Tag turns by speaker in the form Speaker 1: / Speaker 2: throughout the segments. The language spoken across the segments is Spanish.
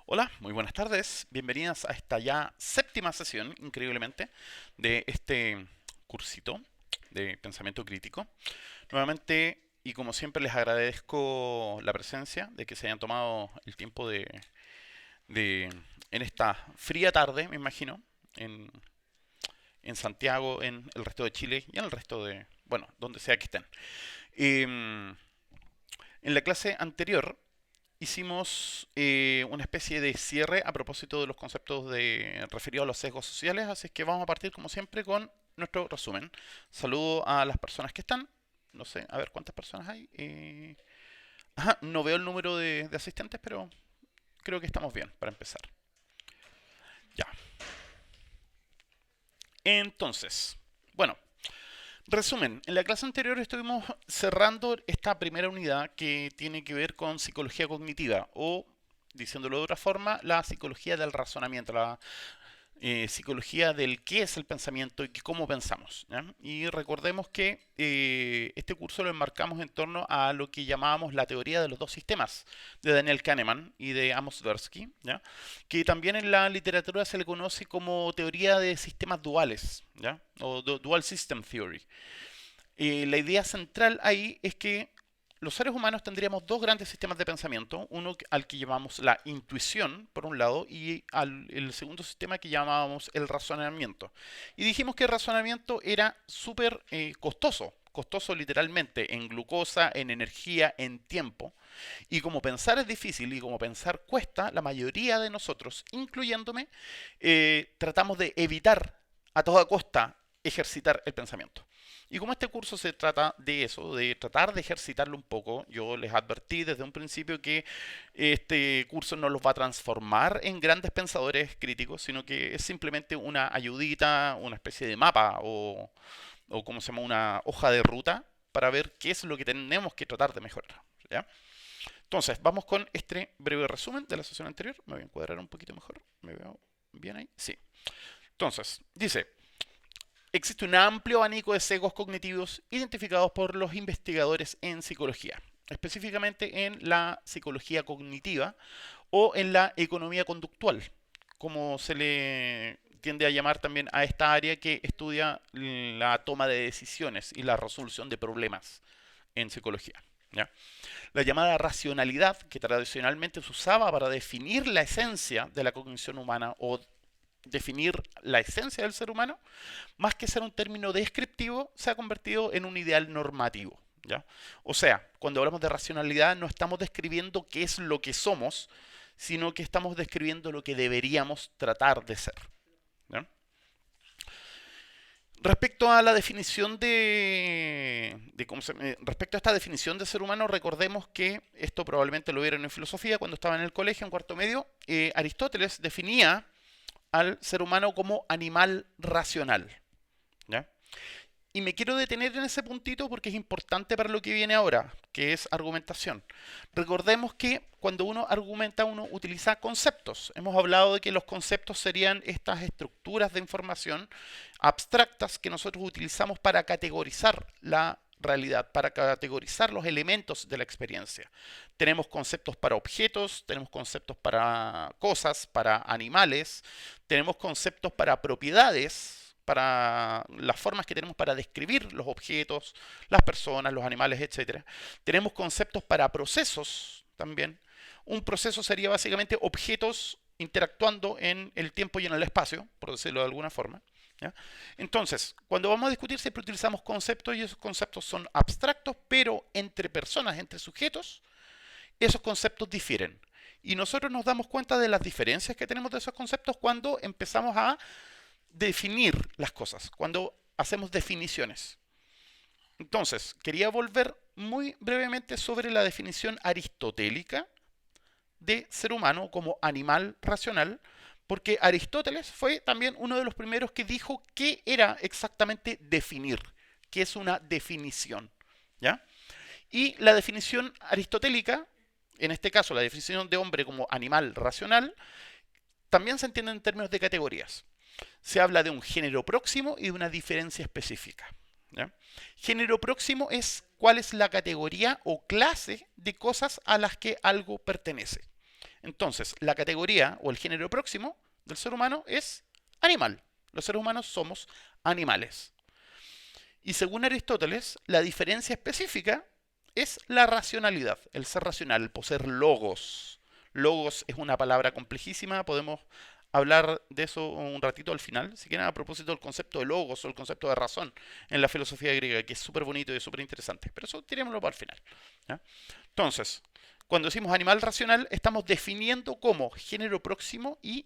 Speaker 1: Hola, muy buenas tardes. Bienvenidas a esta ya séptima sesión, increíblemente, de este cursito de pensamiento crítico. Nuevamente, y como siempre, les agradezco la presencia, de que se hayan tomado el tiempo de en esta fría tarde, me imagino, en, en Santiago, en el resto de Chile y en el resto de, bueno, donde sea que estén. En la clase anterior hicimos una especie de cierre a propósito de los conceptos referidos a los sesgos sociales, así que vamos a partir como siempre con nuestro resumen. Saludo a las personas que están. No sé, a ver cuántas personas hay. Ajá, no veo el número de asistentes, pero creo que estamos bien para empezar. Ya. Entonces, bueno, resumen. En la clase anterior estuvimos cerrando esta primera unidad que tiene que ver con psicología cognitiva o, diciéndolo de otra forma, la psicología del razonamiento, la psicología del qué es el pensamiento y cómo pensamos, ¿ya? Y recordemos que este curso lo enmarcamos en torno a lo que llamábamos la teoría de los dos sistemas de Daniel Kahneman y de Amos Tversky, ¿ya? Que también en la literatura se le conoce como teoría de sistemas duales, ¿ya? O Dual System Theory. La idea central ahí es que los seres humanos tendríamos dos grandes sistemas de pensamiento, uno al que llamamos la intuición, por un lado, y el segundo sistema que llamábamos el razonamiento. Y dijimos que el razonamiento era súper costoso literalmente, en glucosa, en energía, en tiempo. Y como pensar es difícil y como pensar cuesta, la mayoría de nosotros, incluyéndome, tratamos de evitar a toda costa ejercitar el pensamiento. Y como este curso se trata de eso, de tratar de ejercitarlo un poco, yo les advertí desde un principio que este curso no los va a transformar en grandes pensadores críticos, sino que es simplemente una ayudita, una especie de mapa o como se llama, una hoja de ruta para ver qué es lo que tenemos que tratar de mejorar. ¿Ya? Entonces, vamos con este breve resumen de la sesión anterior. Me voy a encuadrar un poquito mejor. ¿Me veo bien ahí? Sí. Entonces, dice, existe un amplio abanico de sesgos cognitivos identificados por los investigadores en psicología, específicamente en la psicología cognitiva o en la economía conductual, como se le tiende a llamar también a esta área que estudia la toma de decisiones y la resolución de problemas en psicología. ¿Ya? La llamada racionalidad, que tradicionalmente se usaba para definir la esencia de la cognición humana o definir la esencia del ser humano, más que ser un término descriptivo, se ha convertido en un ideal normativo. ¿Ya? O sea, cuando hablamos de racionalidad no estamos describiendo qué es lo que somos, sino que estamos describiendo lo que deberíamos tratar de ser. ¿Ya? Respecto a la definición respecto a esta definición de ser humano, recordemos que esto probablemente lo vieron en filosofía cuando estaba en el colegio, en cuarto medio. Aristóteles definía al ser humano como animal racional. ¿Ya? Y me quiero detener en ese puntito porque es importante para lo que viene ahora, que es argumentación. Recordemos que cuando uno argumenta, uno utiliza conceptos. Hemos hablado de que los conceptos serían estas estructuras de información abstractas que nosotros utilizamos para categorizar la realidad, para categorizar los elementos de la experiencia. Tenemos conceptos para objetos, tenemos conceptos para cosas, para animales, tenemos conceptos para propiedades, para las formas que tenemos para describir los objetos, las personas, los animales, etcétera. Tenemos conceptos para procesos también. Un proceso sería básicamente objetos interactuando en el tiempo y en el espacio, por decirlo de alguna forma. ¿Ya? Entonces, cuando vamos a discutir siempre utilizamos conceptos y esos conceptos son abstractos, pero entre personas, entre sujetos, esos conceptos difieren. Y nosotros nos damos cuenta de las diferencias que tenemos de esos conceptos cuando empezamos a definir las cosas, cuando hacemos definiciones. Entonces, quería volver muy brevemente sobre la definición aristotélica de ser humano como animal racional, porque Aristóteles fue también uno de los primeros que dijo qué era exactamente definir, qué es una definición. ¿Ya? Y la definición aristotélica, en este caso la definición de hombre como animal racional, también se entiende en términos de categorías. Se habla de un género próximo y de una diferencia específica. ¿Ya? Género próximo es cuál es la categoría o clase de cosas a las que algo pertenece. Entonces, la categoría o el género próximo del ser humano es animal. Los seres humanos somos animales. Y según Aristóteles, la diferencia específica es la racionalidad, el ser racional, el poseer logos. Logos es una palabra complejísima, podemos hablar de eso un ratito al final, si quieren, a propósito del concepto de logos o el concepto de razón en la filosofía griega, que es súper bonito y súper interesante, pero eso tirémoslo para el final. ¿Ya? Entonces, cuando decimos animal racional, estamos definiendo como género próximo y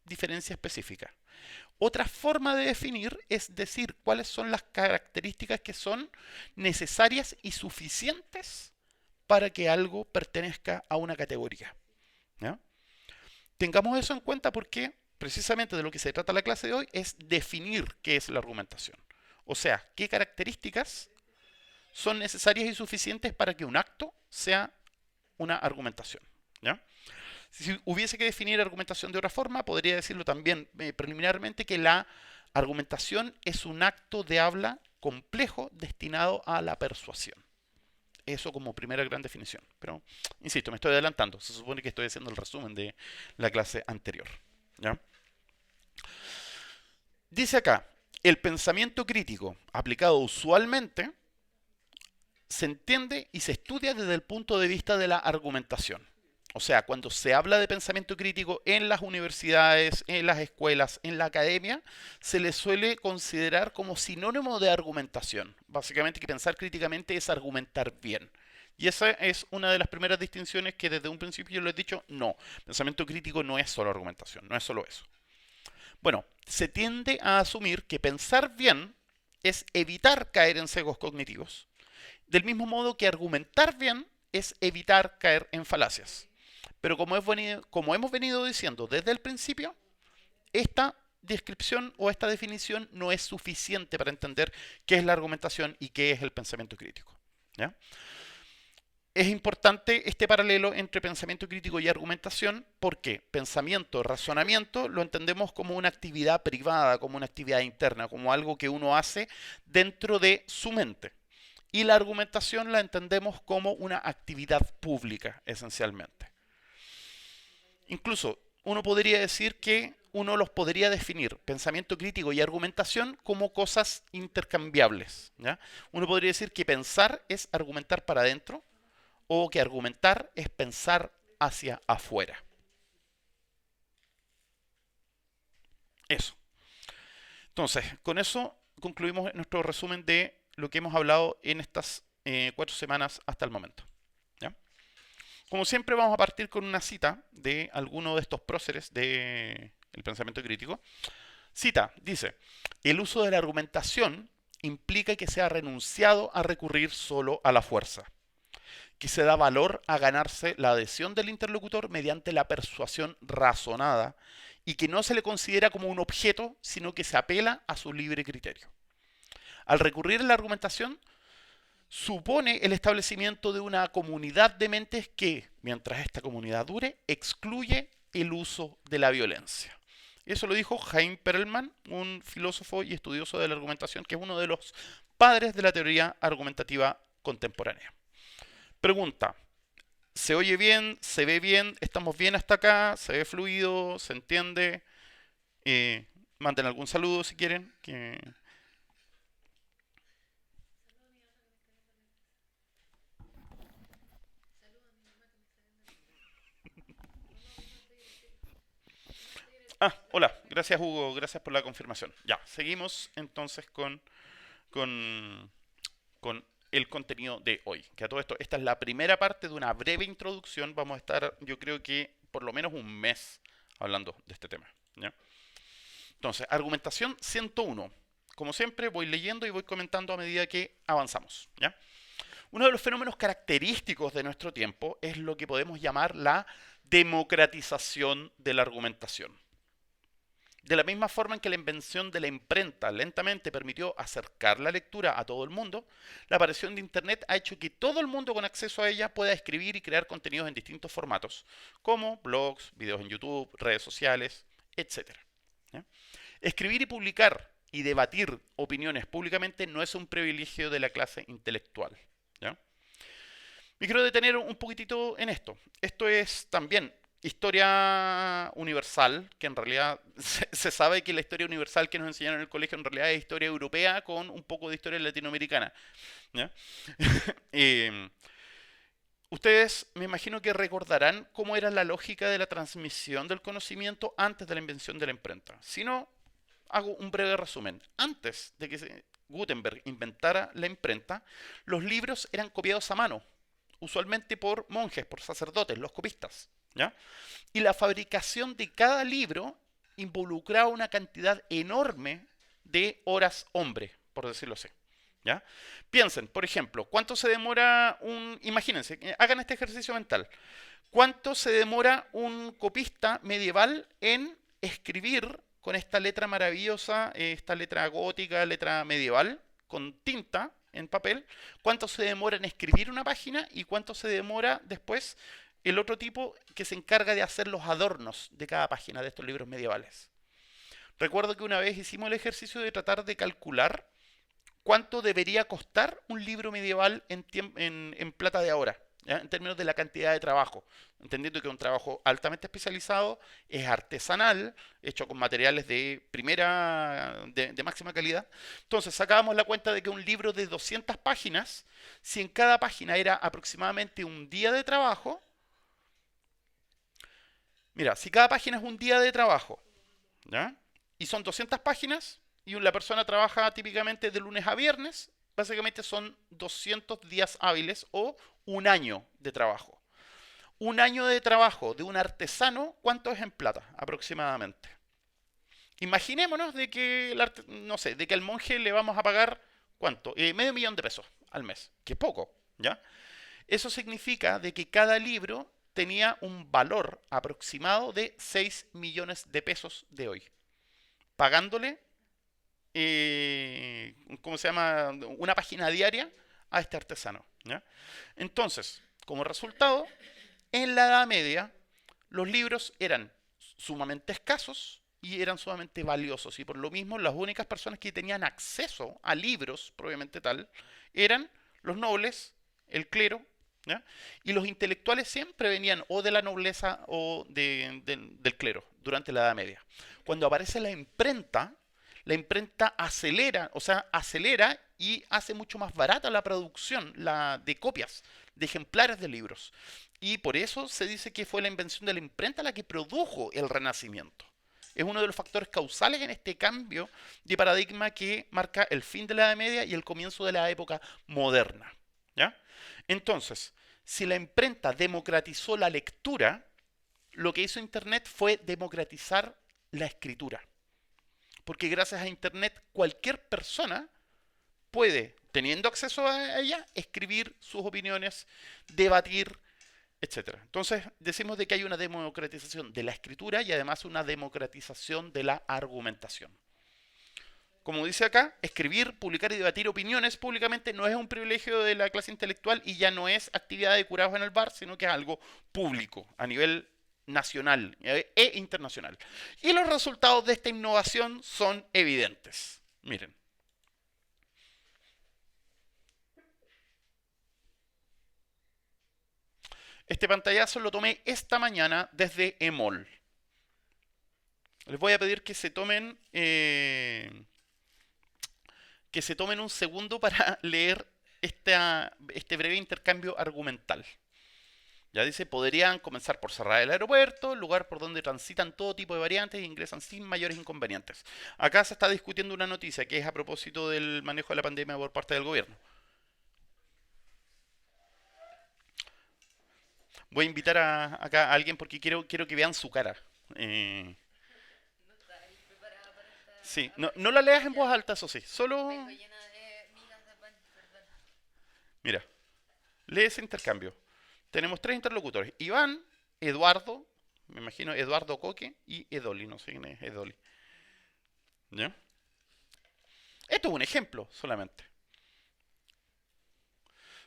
Speaker 1: diferencia específica. Otra forma de definir es decir cuáles son las características que son necesarias y suficientes para que algo pertenezca a una categoría. ¿Ya? Tengamos eso en cuenta porque precisamente de lo que se trata la clase de hoy es definir qué es la argumentación. O sea, qué características son necesarias y suficientes para que un acto sea una argumentación. ¿Ya? Si hubiese que definir argumentación de otra forma, podría decirlo también preliminarmente que la argumentación es un acto de habla complejo destinado a la persuasión. Eso como primera gran definición. Pero, insisto, me estoy adelantando. Se supone que estoy haciendo el resumen de la clase anterior. ¿Ya? Dice acá, el pensamiento crítico aplicado usualmente se entiende y se estudia desde el punto de vista de la argumentación. O sea, cuando se habla de pensamiento crítico en las universidades, en las escuelas, en la academia, se le suele considerar como sinónimo de argumentación. Básicamente que pensar críticamente es argumentar bien. Y esa es una de las primeras distinciones que desde un principio yo les he dicho, no, pensamiento crítico no es solo argumentación, no es solo eso. Bueno, se tiende a asumir que pensar bien es evitar caer en sesgos cognitivos, del mismo modo que argumentar bien es evitar caer en falacias. Pero como hemos venido diciendo desde el principio, esta descripción o esta definición no es suficiente para entender qué es la argumentación y qué es el pensamiento crítico. ¿Ya? Es importante este paralelo entre pensamiento crítico y argumentación porque pensamiento, razonamiento lo entendemos como una actividad privada, como una actividad interna, como algo que uno hace dentro de su mente. Y la argumentación la entendemos como una actividad pública, esencialmente. Incluso uno podría decir que uno los podría definir, pensamiento crítico y argumentación, como cosas intercambiables. ¿Ya? Uno podría decir que pensar es argumentar para adentro o que argumentar es pensar hacia afuera. Eso. Entonces, con eso concluimos nuestro resumen de lo que hemos hablado en estas 4 semanas hasta el momento. ¿Ya? Como siempre vamos a partir con una cita de alguno de estos próceres del pensamiento crítico. Cita, dice, el uso de la argumentación implica que se ha renunciado a recurrir solo a la fuerza, que se da valor a ganarse la adhesión del interlocutor mediante la persuasión razonada y que no se le considera como un objeto, sino que se apela a su libre criterio. Al recurrir a la argumentación, supone el establecimiento de una comunidad de mentes que, mientras esta comunidad dure, excluye el uso de la violencia. Eso lo dijo Chaim Perelman, un filósofo y estudioso de la argumentación, que es uno de los padres de la teoría argumentativa contemporánea. Pregunta, ¿se oye bien? ¿Se ve bien? ¿Estamos bien hasta acá? ¿Se ve fluido? ¿Se entiende? Manden algún saludo si quieren. Hola, gracias Hugo, gracias por la confirmación. Ya, seguimos entonces con, con el contenido de hoy. Que a todo esto, esta es la primera parte de una breve introducción. Vamos a estar, yo creo que por lo menos un mes hablando de este tema. ¿Ya? Entonces, argumentación 101. Como siempre, voy leyendo y voy comentando a medida que avanzamos. ¿Ya? Uno de los fenómenos característicos de nuestro tiempo es lo que podemos llamar la democratización de la argumentación. De la misma forma en que la invención de la imprenta lentamente permitió acercar la lectura a todo el mundo, la aparición de Internet ha hecho que todo el mundo con acceso a ella pueda escribir y crear contenidos en distintos formatos, como blogs, videos en YouTube, redes sociales, etc. ¿Ya? Escribir y publicar y debatir opiniones públicamente no es un privilegio de la clase intelectual. ¿Ya? Me quiero detener un poquitito en esto. Esto es también historia universal, que en realidad se sabe que la historia universal que nos enseñaron en el colegio en realidad es historia europea con un poco de historia latinoamericana. ¿Ya? Em, Ustedes me imagino que recordarán cómo era la lógica de la transmisión del conocimiento antes de la invención de la imprenta. Si no, hago un breve resumen. Antes de que Gutenberg inventara la imprenta, los libros eran copiados a mano, usualmente por monjes, por sacerdotes, los copistas. ¿Ya? Y la fabricación de cada libro involucraba una cantidad enorme de horas hombre, por decirlo así. ¿Ya? Piensen, por ejemplo, ¿cuánto se demora un... Imagínense, hagan este ejercicio mental. ¿Cuánto se demora un copista medieval en escribir con esta letra maravillosa, esta letra gótica, letra medieval, con tinta en papel? ¿Cuánto se demora en escribir una página y cuánto se demora después el otro tipo que se encarga de hacer los adornos de cada página de estos libros medievales? Recuerdo que una vez hicimos el ejercicio de tratar de calcular cuánto debería costar un libro medieval en plata de ahora, ¿ya? En términos de la cantidad de trabajo, entendiendo que es un trabajo altamente especializado, es artesanal, hecho con materiales de de máxima calidad. Entonces sacábamos la cuenta de que un libro de 200 páginas, si en cada página era aproximadamente un día de trabajo, mira, si cada página es un día de trabajo, ¿ya? Y son 200 páginas y la persona trabaja típicamente de lunes a viernes, básicamente son 200 días hábiles o un año de trabajo. Un año de trabajo de un artesano, ¿cuánto es en plata aproximadamente? Imaginémonos de que, no sé, de que al monje le vamos a pagar, ¿cuánto? Medio millón de pesos al mes, que poco, ¿ya? Eso significa de que cada libro tenía un valor aproximado de 6 millones de pesos de hoy, pagándole, ¿cómo se llama? Una página diaria a este artesano. ¿Ya? Entonces, como resultado, en la Edad Media, los libros eran sumamente escasos y eran sumamente valiosos. Y por lo mismo, las únicas personas que tenían acceso a libros, propiamente tal, eran los nobles, el clero, ¿ya? Y los intelectuales siempre venían o de la nobleza o del clero durante la Edad Media. Cuando aparece la imprenta acelera, o sea, acelera y hace mucho más barata la producción de copias, de ejemplares de libros. Y por eso se dice que fue la invención de la imprenta la que produjo el Renacimiento. Es uno de los factores causales en este cambio de paradigma que marca el fin de la Edad Media y el comienzo de la época moderna. ¿Ya? Entonces, si la imprenta democratizó la lectura, lo que hizo Internet fue democratizar la escritura. Porque gracias a Internet cualquier persona puede, teniendo acceso a ella, escribir sus opiniones, debatir, etcétera. Entonces decimos de que hay una democratización de la escritura y además una democratización de la argumentación. Como dice acá, escribir, publicar y debatir opiniones públicamente no es un privilegio de la clase intelectual y ya no es actividad de curados en el bar, sino que es algo público a nivel nacional e internacional. Y los resultados de esta innovación son evidentes. Miren. Este pantallazo lo tomé esta mañana desde EMOL. Les voy a pedir que se tomen un segundo para leer este breve intercambio argumental. Ya dice, podrían comenzar por cerrar el aeropuerto, lugar por donde transitan todo tipo de variantes e ingresan sin mayores inconvenientes. Acá se está discutiendo una noticia que es a propósito del manejo de la pandemia por parte del gobierno. Voy a invitar acá a alguien porque quiero que vean su cara. Eh, sí, no la leas en voz alta, eso sí. Solo, mira, lee ese intercambio. Tenemos tres interlocutores. Iván, Eduardo, me imagino Eduardo Coque y Edoli. No sé quién es Edoli. ¿Ya? Esto es un ejemplo solamente.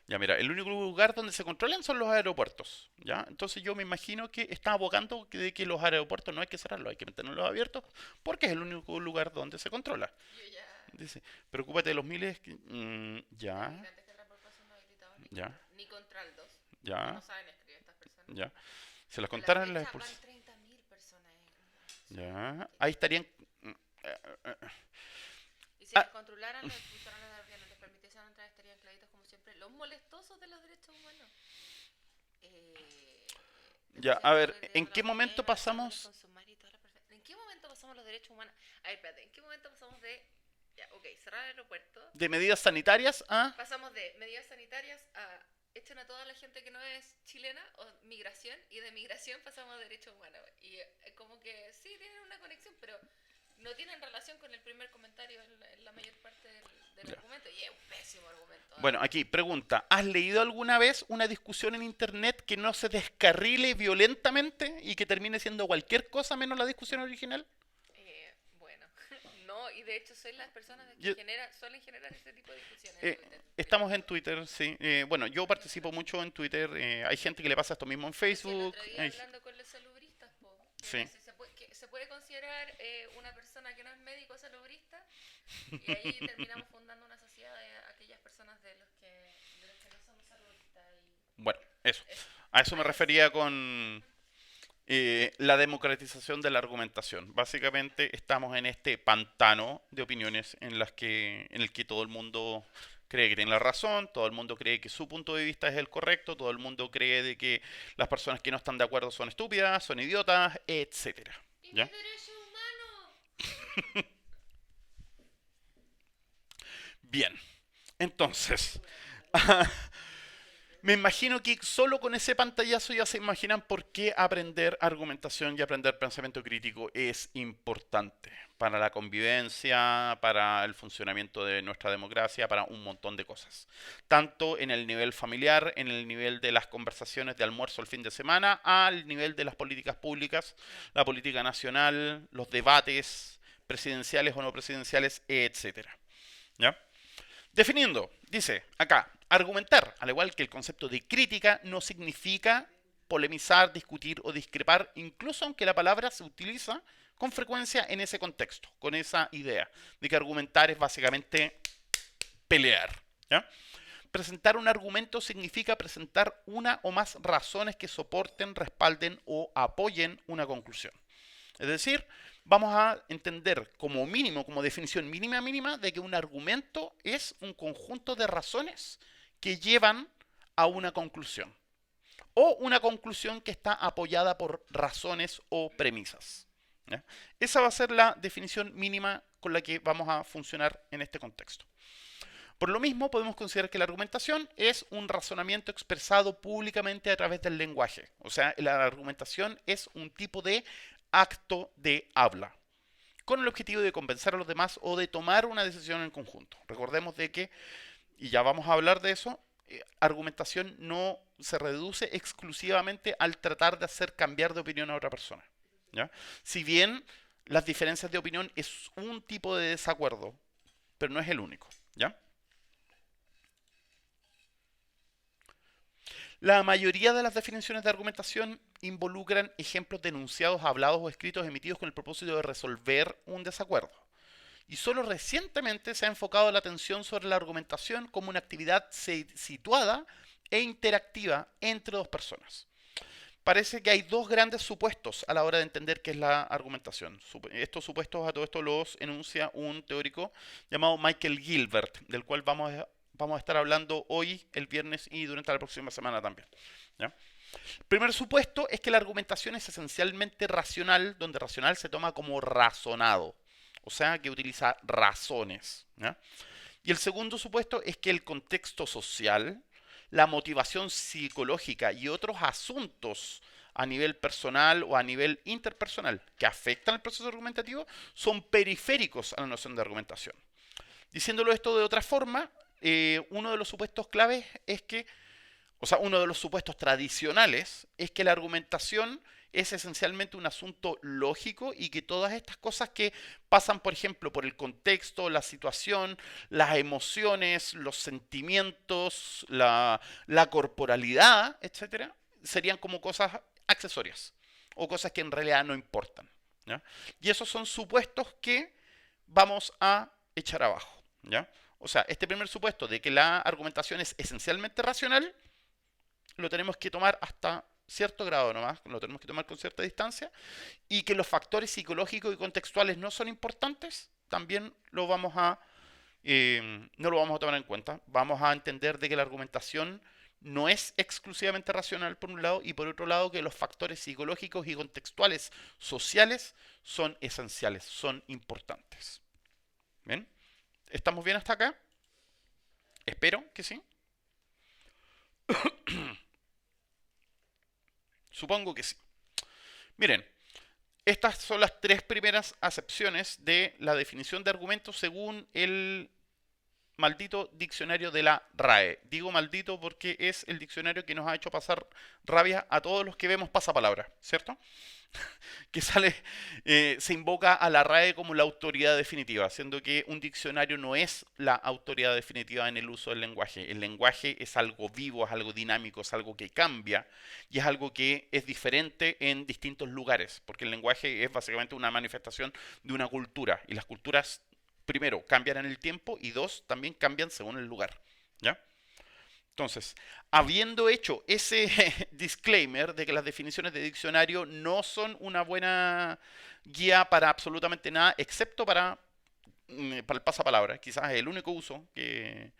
Speaker 1: Ya, mira, el único lugar donde se controlan son los aeropuertos. ¿Ya? Entonces yo me imagino que está abogando de que los aeropuertos no hay que cerrarlos, hay que mantenerlos abiertos porque es el único lugar donde se controla. Dice, preocúpate de los miles. Ya, ya, ya, ya. Si las
Speaker 2: A la
Speaker 1: contaran, las
Speaker 2: fecha van
Speaker 1: expulsé.
Speaker 2: 30.000 personas
Speaker 1: Ya. Ahí estarían.
Speaker 2: y si
Speaker 1: Ah,
Speaker 2: las controlaran, los expulsaran a la no les permitiesen entrar, estarían claritos como siempre los molestosos de los derechos humanos.
Speaker 1: ya, a
Speaker 2: Deficiente
Speaker 1: ver,
Speaker 2: autoridad
Speaker 1: ¿en
Speaker 2: de la
Speaker 1: qué momento
Speaker 2: autonomía, los órdenes
Speaker 1: pasamos
Speaker 2: consumar y toda la perfección. ¿En qué momento pasamos los derechos humanos? A ver, espérate, ¿en qué momento pasamos de... Ya, ok, cerrar el aeropuerto.
Speaker 1: de medidas sanitarias a...
Speaker 2: Pasamos de medidas sanitarias a echen a toda la gente que no es chilena o migración, y de migración pasamos a derechos humanos. Y como que sí tienen una conexión, pero no tienen relación con el primer comentario en la mayor parte del
Speaker 1: Ya.
Speaker 2: argumento. Y es un pésimo argumento.
Speaker 1: Bueno, aquí pregunta, ¿has leído alguna vez una discusión en internet que no se descarrile violentamente y que termine siendo cualquier cosa menos la discusión original?
Speaker 2: Bueno, no, y de hecho soy las personas que
Speaker 1: Yo-
Speaker 2: suelen generar ese tipo de discusiones en
Speaker 1: eh,
Speaker 2: Twitter.
Speaker 1: estamos en Twitter, sí. Bueno, yo participo mucho en Twitter. Hay gente que le pasa esto mismo en
Speaker 2: Sí, el
Speaker 1: Facebook.
Speaker 2: otro día hablando con los salubristas,
Speaker 1: Sí.
Speaker 2: si que se puede considerar una persona que no es médico salubrista, y ahí terminamos fundando una sociedad de aquellas personas de los que no somos salubristas.
Speaker 1: Bueno, eso.
Speaker 2: Y eso,
Speaker 1: A eso me
Speaker 2: vaya.
Speaker 1: refería con la democratización de la argumentación. Básicamente estamos en este pantano de opiniones en el que todo el mundo cree que tiene la razón, todo el mundo cree que su punto de vista es el correcto, todo el mundo cree de que las personas que no están de acuerdo son estúpidas, son idiotas, etcétera.
Speaker 2: ¿Y mis
Speaker 1: ¿Ya?
Speaker 2: derechos humanos?
Speaker 1: Bien. Entonces, me imagino que solo con ese pantallazo ya se imaginan por qué aprender argumentación y aprender pensamiento crítico es importante para la convivencia, para el funcionamiento de nuestra democracia, para un montón de cosas. Tanto en el nivel familiar, en el nivel de las conversaciones de almuerzo el fin de semana, al nivel de las políticas públicas, la política nacional, los debates presidenciales o no presidenciales, etcétera. ¿Ya? Definiendo, dice acá, argumentar, al igual que el concepto de crítica, no significa polemizar, discutir o discrepar, incluso aunque la palabra se utiliza con frecuencia en ese contexto, con esa idea de que argumentar es básicamente pelear. ¿Ya? Presentar un argumento significa presentar una o más razones que soporten, respalden o apoyen una conclusión. Es decir, vamos a entender como mínimo, como definición mínima mínima, de que un argumento es un conjunto de razones que llevan a una conclusión. O una conclusión que está apoyada por razones o premisas. ¿Ya? Esa va a ser la definición mínima con la que vamos a funcionar en este contexto. Por lo mismo, podemos considerar que la argumentación es un razonamiento expresado públicamente a través del lenguaje. O sea, la argumentación es un tipo de acto de habla, con el objetivo de convencer a los demás o de tomar una decisión en conjunto. Recordemos de que, y ya vamos a hablar de eso, argumentación no se reduce exclusivamente al tratar de hacer cambiar de opinión a otra persona. ¿Ya? Si bien las diferencias de opinión es un tipo de desacuerdo, pero no es el único. ¿Ya? La mayoría de las definiciones de argumentación involucran ejemplos de enunciados hablados o escritos emitidos con el propósito de resolver un desacuerdo. Y solo recientemente se ha enfocado la atención sobre la argumentación como una actividad situada e interactiva entre dos personas. Parece que hay dos grandes supuestos a la hora de entender qué es la argumentación. Estos supuestos a todo esto los enuncia un teórico llamado Michael Gilbert, del cual vamos a estar hablando hoy, el viernes y durante la próxima semana también. ¿Ya? El primer supuesto es que la argumentación es esencialmente racional, donde racional se toma como razonado, o sea, que utiliza razones. ¿Ya? Y el segundo supuesto es que el contexto social, la motivación psicológica y otros asuntos a nivel personal o a nivel interpersonal que afectan el proceso argumentativo son periféricos a la noción de argumentación. Diciéndolo esto de otra forma, uno de los supuestos claves es que, o sea, uno de los supuestos tradicionales es que la argumentación es esencialmente un asunto lógico y que todas estas cosas que pasan, por ejemplo, por el contexto, la situación, las emociones, los sentimientos, la corporalidad, etcétera, serían como cosas accesorias o cosas que en realidad no importan. ¿Ya? Y esos son supuestos que vamos a echar abajo. ¿Ya? O sea, este primer supuesto de que la argumentación es esencialmente racional, lo tenemos que tomar hasta cierto grado nomás, lo tenemos que tomar con cierta distancia, y que los factores psicológicos y contextuales no son importantes, también no lo vamos a tomar en cuenta. Vamos a entender de que la argumentación no es exclusivamente racional por un lado y por otro lado que los factores psicológicos y contextuales sociales son esenciales, son importantes. ¿Bien? ¿Estamos bien hasta acá? Espero que sí. Supongo que sí. Miren, estas son las tres primeras acepciones de la definición de argumentos según el maldito diccionario de la RAE. Digo maldito porque es el diccionario que nos ha hecho pasar rabia a todos los que vemos pasapalabra, ¿cierto? Que se invoca a la RAE como la autoridad definitiva, siendo que un diccionario no es la autoridad definitiva en el uso del lenguaje. El lenguaje es algo vivo, es algo dinámico, es algo que cambia y es algo que es diferente en distintos lugares, porque el lenguaje es básicamente una manifestación de una cultura y las culturas, primero, cambian en el tiempo y dos, también cambian según el lugar. ¿Ya? Entonces, habiendo hecho ese disclaimer de que las definiciones de diccionario no son una buena guía para absolutamente nada, excepto para el pasapalabra, quizás es el único uso que,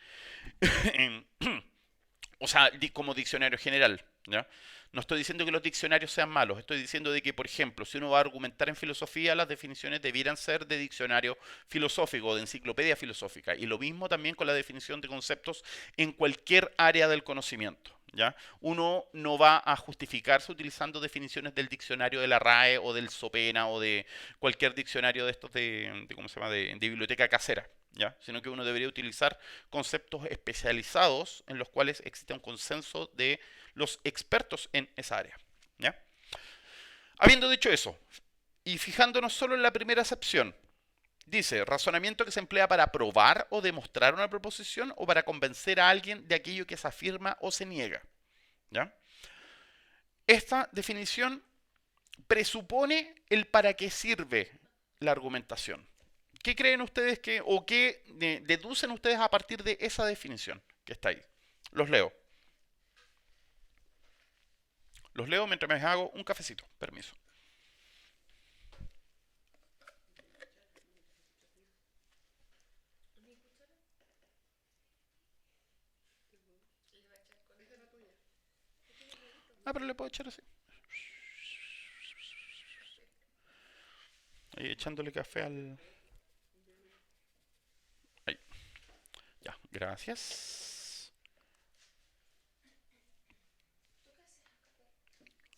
Speaker 1: o sea, como diccionario general, ¿ya? No estoy diciendo que los diccionarios sean malos, estoy diciendo de que, por ejemplo, si uno va a argumentar en filosofía, las definiciones debieran ser de diccionario filosófico, de enciclopedia filosófica. Y lo mismo también con la definición de conceptos en cualquier área del conocimiento. ¿Ya? Uno no va a justificarse utilizando definiciones del diccionario de la RAE o del SOPENA o de cualquier diccionario de estos ¿cómo se llama? De biblioteca casera. ¿Ya? Sino que uno debería utilizar conceptos especializados en los cuales existe un consenso de los expertos en esa área. ¿Ya? Habiendo dicho eso, y fijándonos solo en la primera acepción, dice, razonamiento que se emplea para probar o demostrar una proposición o para convencer a alguien de aquello que se afirma o se niega. ¿Ya? Esta definición presupone el para qué sirve la argumentación. ¿Qué creen ustedes o qué deducen ustedes a partir de esa definición que está ahí? Los leo. Los leo mientras me hago un cafecito. Permiso. Ah, pero le puedo echar así. Ahí echándole café al... Ahí. Ya, gracias.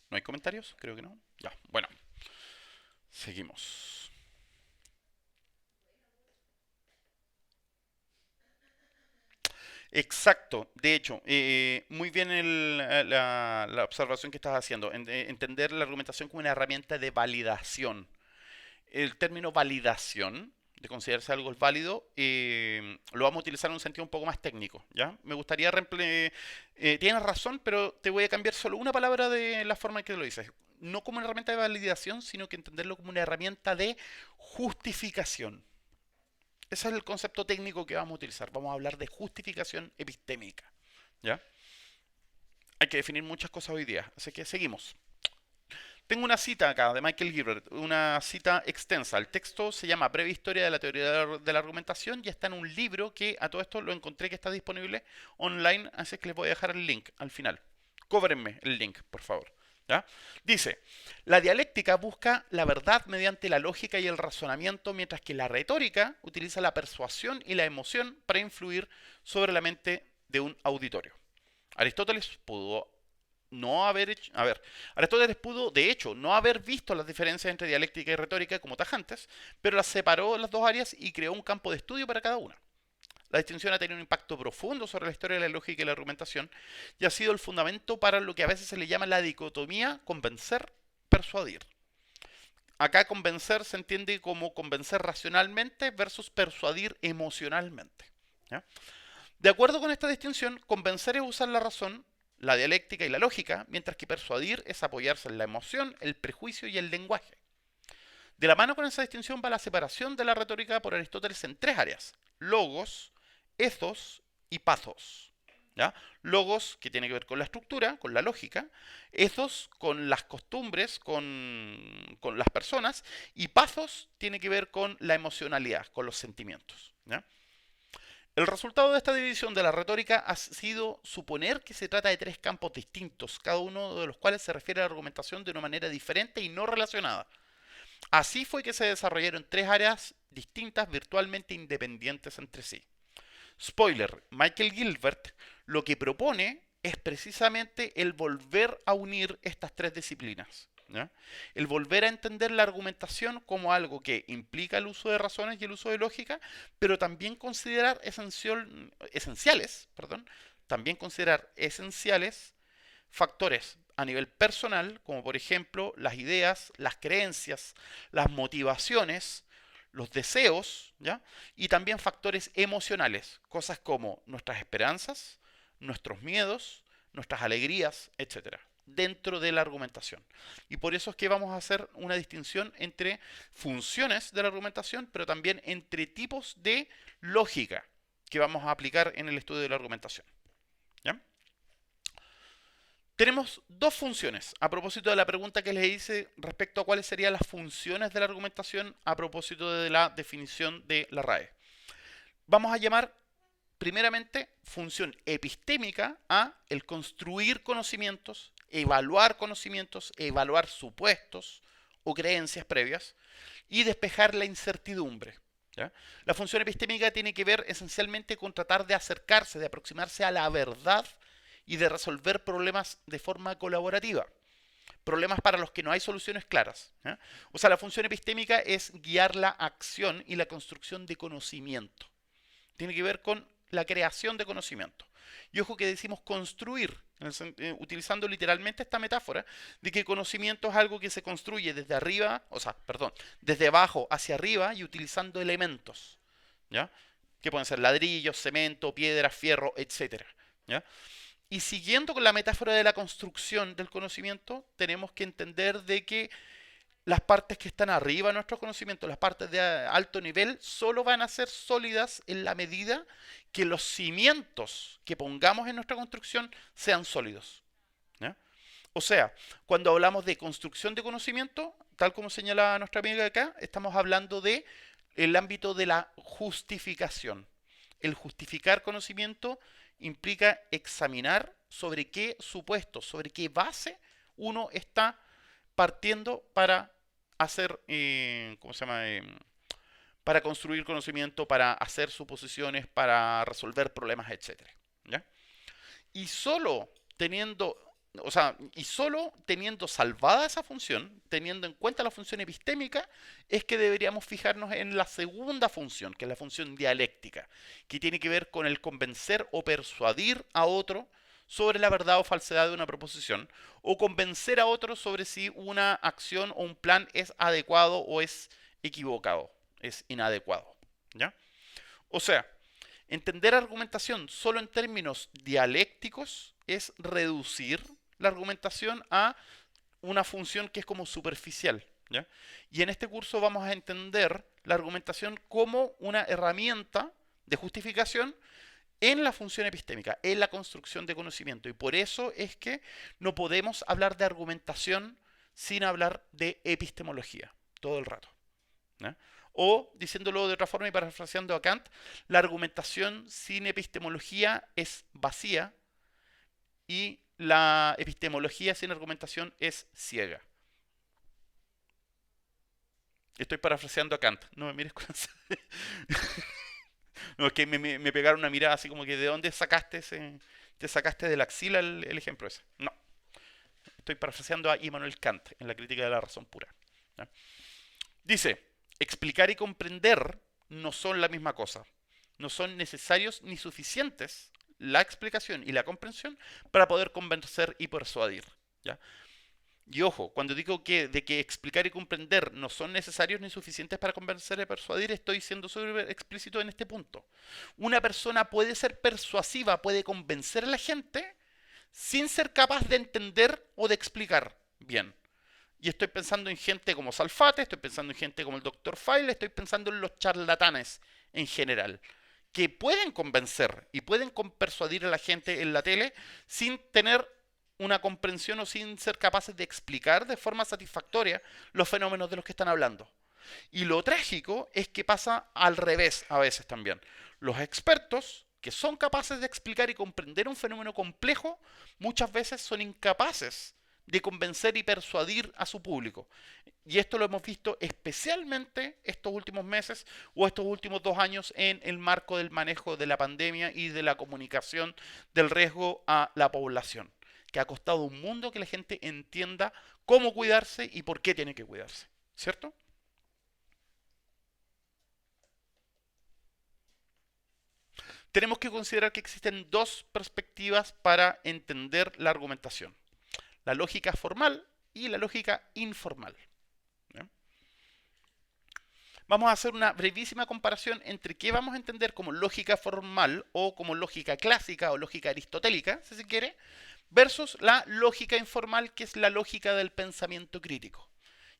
Speaker 1: ¿No hay comentarios? Creo que no. Ya, bueno. Seguimos. Exacto, de hecho, muy bien la observación que estás haciendo. Entender la argumentación como una herramienta de validación. El término validación, de considerarse algo es válido, lo vamos a utilizar en un sentido un poco más técnico, ¿ya? Me gustaría tienes razón, pero te voy a cambiar solo una palabra de la forma en que lo dices. No como una herramienta de validación, sino que entenderlo como una herramienta de justificación. Ese es el concepto técnico que vamos a utilizar. Vamos a hablar de justificación epistémica, ¿ya? Hay que definir muchas cosas hoy día, así que seguimos. Tengo una cita acá de Michael Gilbert, una cita extensa. El texto se llama Breve Historia de la Teoría de la Argumentación y está en un libro que a todo esto lo encontré que está disponible online, así que les voy a dejar el link al final. Cóbrenme el link, por favor. ¿Ya? Dice, la dialéctica busca la verdad mediante la lógica y el razonamiento, mientras que la retórica utiliza la persuasión y la emoción para influir sobre la mente de un auditorio. Aristóteles pudo no haber hecho, a ver, Aristóteles pudo, de hecho, no haber visto las diferencias entre dialéctica y retórica como tajantes, pero las separó en las dos áreas y creó un campo de estudio para cada una. La distinción ha tenido un impacto profundo sobre la historia de la lógica y la argumentación y ha sido el fundamento para lo que a veces se le llama la dicotomía convencer-persuadir. Acá convencer se entiende como convencer racionalmente versus persuadir emocionalmente. ¿Ya? De acuerdo con esta distinción, convencer es usar la razón, la dialéctica y la lógica, mientras que persuadir es apoyarse en la emoción, el prejuicio y el lenguaje. De la mano con esa distinción va la separación de la retórica por Aristóteles en tres áreas: logos, ethos y pathos. ¿ya? Logos, que tiene que ver con la estructura, con la lógica. Ethos, con las costumbres, con las personas. Y pathos, tiene que ver con la emocionalidad, con los sentimientos, ¿ya? El resultado de esta división de la retórica ha sido suponer que se trata de tres campos distintos, cada uno de los cuales se refiere a la argumentación de una manera diferente y no relacionada. Así fue que se desarrollaron tres áreas distintas, virtualmente independientes entre sí. Spoiler, Michael Gilbert lo que propone es precisamente el volver a unir estas tres disciplinas, ¿ya? El volver a entender la argumentación como algo que implica el uso de razones y el uso de lógica, pero también considerar esenciales factores a nivel personal, como por ejemplo las ideas, las creencias, las motivaciones, los deseos, ¿ya? Y también factores emocionales, cosas como nuestras esperanzas, nuestros miedos, nuestras alegrías, etcétera, dentro de la argumentación. Y por eso es que vamos a hacer una distinción entre funciones de la argumentación, pero también entre tipos de lógica que vamos a aplicar en el estudio de la argumentación, ¿ya? Tenemos dos funciones, a propósito de la pregunta que les hice respecto a cuáles serían las funciones de la argumentación a propósito de la definición de la RAE. Vamos a llamar primeramente función epistémica a el construir conocimientos, evaluar supuestos o creencias previas y despejar la incertidumbre, ¿ya? La función epistémica tiene que ver esencialmente con tratar de acercarse, de aproximarse a la verdad y de resolver problemas de forma colaborativa. Problemas para los que no hay soluciones claras, ¿ya? O sea, la función epistémica es guiar la acción y la construcción de conocimiento. Tiene que ver con la creación de conocimiento. Y ojo que decimos construir, utilizando literalmente esta metáfora de que conocimiento es algo que se construye desde arriba, desde abajo hacia arriba y utilizando elementos, ¿ya? Que pueden ser ladrillos, cemento, piedra, fierro, etcétera, ¿ya? Y siguiendo con la metáfora de la construcción del conocimiento, tenemos que entender de que las partes que están arriba de nuestro conocimiento, las partes de alto nivel, solo van a ser sólidas en la medida que los cimientos que pongamos en nuestra construcción sean sólidos, ¿ya? O sea, cuando hablamos de construcción de conocimiento, tal como señala nuestra amiga acá, estamos hablando de el ámbito de la justificación. El justificar conocimiento implica examinar sobre qué supuesto, sobre qué base uno está partiendo para hacer, ¿cómo se llama? Para construir conocimiento, para hacer suposiciones, para resolver problemas, etcétera, ¿ya? Y solo teniendo, y solo teniendo salvada esa función, teniendo en cuenta la función epistémica, es que deberíamos fijarnos en la segunda función, que es la función dialéctica, que tiene que ver con el convencer o persuadir a otro sobre la verdad o falsedad de una proposición, o convencer a otro sobre si una acción o un plan es adecuado o es equivocado, es inadecuado, ¿ya? O sea, entender argumentación solo en términos dialécticos es reducir la argumentación a una función que es como superficial, ¿ya? Y en este curso vamos a entender la argumentación como una herramienta de justificación en la función epistémica, en la construcción de conocimiento. Y por eso es que no podemos hablar de argumentación sin hablar de epistemología todo el rato, ¿ya? O, diciéndolo de otra forma y parafraseando a Kant, la argumentación sin epistemología es vacía y la epistemología sin argumentación es ciega. Estoy parafraseando a Kant. No me mires con esa... No, es que me pegaron una mirada así como que ¿de dónde sacaste te sacaste de la axila el ejemplo ese? No. Estoy parafraseando a Immanuel Kant en la crítica de la razón pura, ¿ya? Dice, explicar y comprender no son la misma cosa. No son necesarios ni suficientes la explicación y la comprensión para poder convencer y persuadir, ¿ya? Y ojo, cuando digo de que explicar y comprender no son necesarios ni suficientes para convencer y persuadir, estoy siendo súper explícito en este punto. Una persona puede ser persuasiva, puede convencer a la gente sin ser capaz de entender o de explicar bien. Y estoy pensando en gente como Salfate, estoy pensando en gente como el Dr. File, estoy pensando en los charlatanes en general, que pueden convencer y pueden persuadir a la gente en la tele sin tener una comprensión o sin ser capaces de explicar de forma satisfactoria los fenómenos de los que están hablando. Y lo trágico es que pasa al revés a veces también. Los expertos que son capaces de explicar y comprender un fenómeno complejo, muchas veces son incapaces de convencer y persuadir a su público. Y esto lo hemos visto especialmente estos últimos meses o estos últimos 2 años en el marco del manejo de la pandemia y de la comunicación del riesgo a la población, que ha costado un mundo que la gente entienda cómo cuidarse y por qué tiene que cuidarse, ¿cierto? Tenemos que considerar que existen dos perspectivas para entender la argumentación: la lógica formal y la lógica informal. ¿Ya? Vamos a hacer una brevísima comparación entre qué vamos a entender como lógica formal o como lógica clásica o lógica aristotélica, si se quiere, versus la lógica informal, que es la lógica del pensamiento crítico.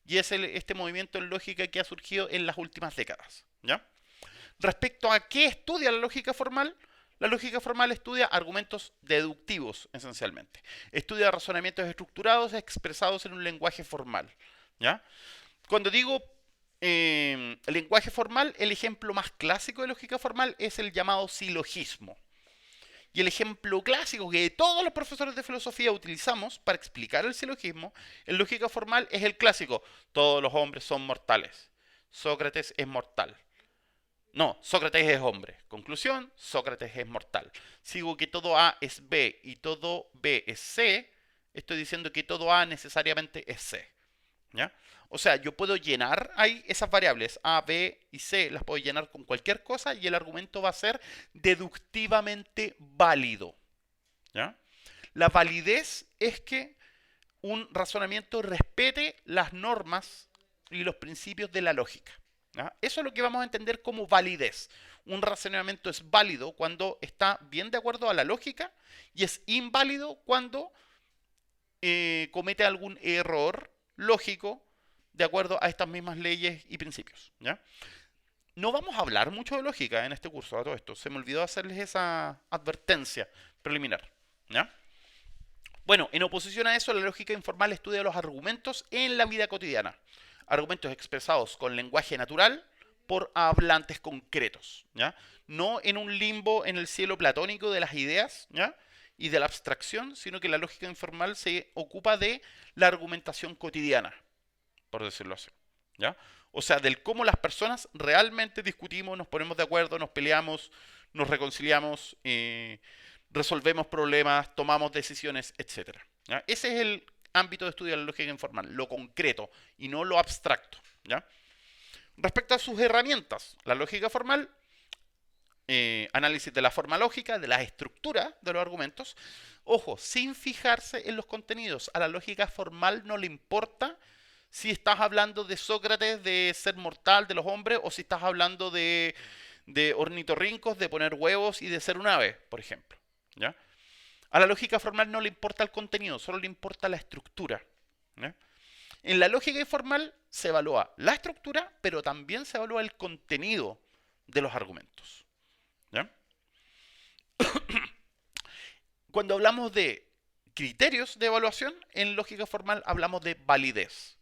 Speaker 1: Y es este movimiento en lógica que ha surgido en las últimas décadas. ¿Ya? Respecto a qué estudia la lógica formal estudia argumentos deductivos, esencialmente. Estudia razonamientos estructurados expresados en un lenguaje formal. ¿Ya? Cuando digo lenguaje formal, el ejemplo más clásico de lógica formal es el llamado silogismo. Y el ejemplo clásico que todos los profesores de filosofía utilizamos para explicar el silogismo en lógica formal es el clásico: todos los hombres son mortales. Sócrates es mortal. No, Sócrates es hombre. Conclusión: Sócrates es mortal. Sigo que todo A es B y todo B es C. Estoy diciendo que todo A necesariamente es C. ¿Ya? O sea, yo puedo llenar ahí esas variables A, B y C, las puedo llenar con cualquier cosa y el argumento va a ser deductivamente válido. ¿Ya? La validez es que un razonamiento respete las normas y los principios de la lógica. ¿Ya? Eso es lo que vamos a entender como validez. Un razonamiento es válido cuando está bien de acuerdo a la lógica y es inválido cuando comete algún error lógico de acuerdo a estas mismas leyes y principios. ¿Ya? No vamos a hablar mucho de lógica en este curso, a todo esto. Se me olvidó hacerles esa advertencia preliminar. ¿Ya? Bueno, en oposición a eso, la lógica informal estudia los argumentos en la vida cotidiana. Argumentos expresados con lenguaje natural por hablantes concretos. ¿Ya? No en un limbo en el cielo platónico de las ideas, ¿ya? Y de la abstracción, sino que la lógica informal se ocupa de la argumentación cotidiana, por decirlo así. ¿Ya? O sea, del cómo las personas realmente discutimos, nos ponemos de acuerdo, nos peleamos, nos reconciliamos, resolvemos problemas, tomamos decisiones, etcétera. ¿Ya? Ese es el ámbito de estudio de la lógica informal, lo concreto y no lo abstracto. ¿Ya? Respecto a sus herramientas, la lógica formal, análisis de la forma lógica, de la estructura de los argumentos, ojo, sin fijarse en los contenidos. A la lógica formal no le importa si estás hablando de Sócrates, de ser mortal de los hombres, o si estás hablando de ornitorrincos, de poner huevos y de ser un ave, por ejemplo. ¿Ya? A la lógica formal no le importa el contenido, solo le importa la estructura. ¿Ya? En la lógica informal se evalúa la estructura, pero también se evalúa el contenido de los argumentos. ¿Ya? Cuando hablamos de criterios de evaluación, en lógica formal hablamos de validez.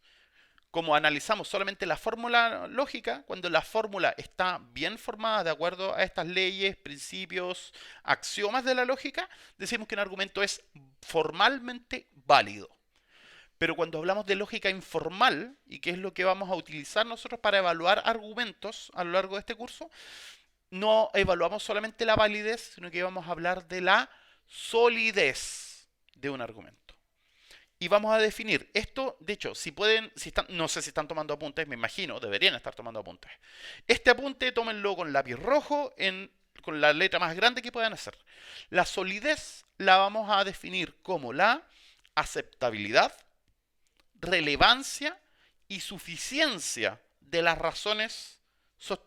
Speaker 1: Como analizamos solamente la fórmula lógica, cuando la fórmula está bien formada de acuerdo a estas leyes, principios, axiomas de la lógica, decimos que un argumento es formalmente válido. Pero cuando hablamos de lógica informal, y que es lo que vamos a utilizar nosotros para evaluar argumentos a lo largo de este curso, no evaluamos solamente la validez, sino que vamos a hablar de la solidez de un argumento. Y vamos a definir esto. De hecho, si pueden, si están, no sé si están tomando apuntes, me imagino, deberían estar tomando apuntes. Este apunte tómenlo con lápiz rojo, con la letra más grande que puedan hacer. La solidez la vamos a definir como la aceptabilidad, relevancia y suficiencia de las razones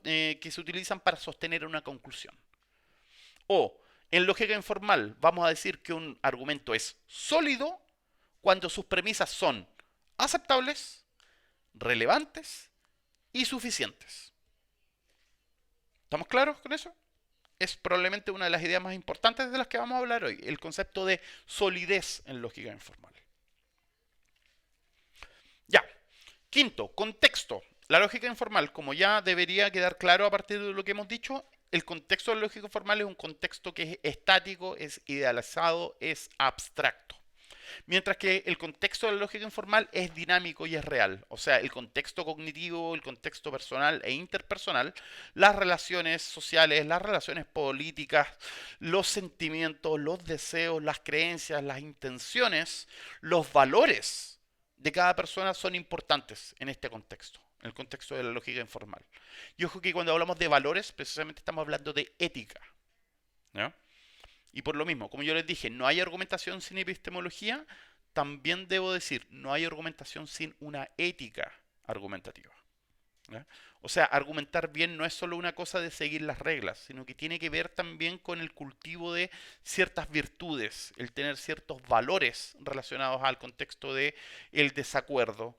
Speaker 1: que se utilizan para sostener una conclusión. O, en lógica informal, vamos a decir que un argumento es sólido cuando sus premisas son aceptables, relevantes y suficientes. ¿Estamos claros con eso? es probablemente una de las ideas más importantes de las que vamos a hablar hoy, el concepto de solidez en lógica informal. Ya. Quinto, contexto. La lógica informal, como ya debería quedar claro a partir de lo que hemos dicho, el contexto de la lógica informal es un contexto que es estático, es idealizado, es abstracto. Mientras que el contexto de la lógica informal es dinámico y es real. O sea, el contexto cognitivo, el contexto personal e interpersonal, las relaciones sociales, las relaciones políticas, los sentimientos, los deseos, las creencias, las intenciones, los valores de cada persona son importantes en este contexto, en el contexto de la lógica informal. Y ojo que cuando hablamos de valores, precisamente estamos hablando de ética, ¿no? Y por lo mismo, como yo les dije, no hay argumentación sin epistemología, también debo decir, no hay argumentación sin una ética argumentativa, ¿ya? O sea, argumentar bien no es solo una cosa de seguir las reglas, sino que tiene que ver también con el cultivo de ciertas virtudes, el tener ciertos valores relacionados al contexto de el desacuerdo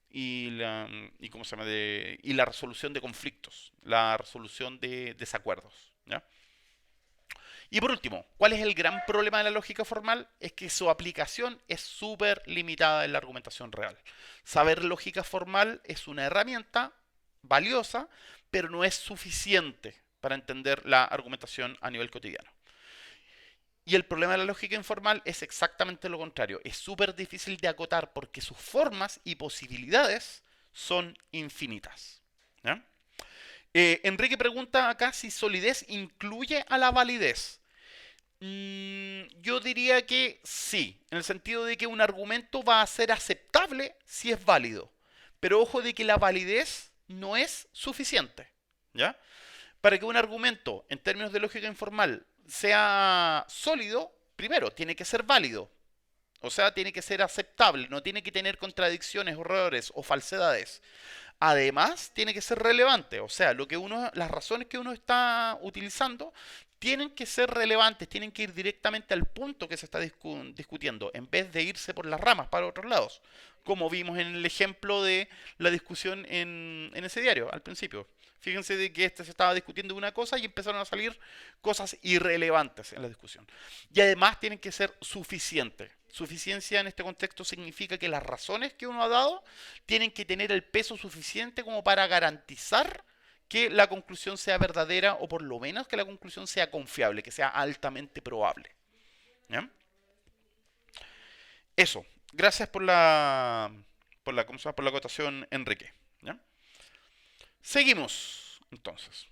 Speaker 1: y ¿cómo se llama? Y la resolución de conflictos, la resolución de desacuerdos, ¿ya? Y por último, ¿cuál es el gran problema de la lógica formal? Es que su aplicación es súper limitada en la argumentación real. Saber lógica formal es una herramienta valiosa, pero no es suficiente para entender la argumentación a nivel cotidiano. Y el problema de la lógica informal es exactamente lo contrario. Es súper difícil de acotar porque sus formas y posibilidades son infinitas, ¿ya? Enrique pregunta acá si solidez incluye a la validez. Yo diría que sí, en el sentido de que un argumento va a ser aceptable si es válido. Pero ojo de que la validez no es suficiente, ¿ya? Para que un argumento, en términos de lógica informal, sea sólido, primero, tiene que ser válido. O sea, tiene que ser aceptable, no tiene que tener contradicciones, errores o falsedades. Además, tiene que ser relevante, o sea, las razones que uno está utilizando tienen que ser relevantes, tienen que ir directamente al punto que se está discutiendo, en vez de irse por las ramas para otros lados, como vimos en el ejemplo de la discusión en ese diario al principio. Fíjense de que se estaba discutiendo una cosa y empezaron a salir cosas irrelevantes en la discusión. Y además tienen que ser suficientes. Suficiencia en este contexto significa que las razones que uno ha dado tienen que tener el peso suficiente como para garantizar que la conclusión sea verdadera o por lo menos que la conclusión sea confiable, que sea altamente probable, ¿ya? Eso. Gracias ¿cómo se llama? Por la acotación, Enrique, ¿ya? Seguimos, entonces.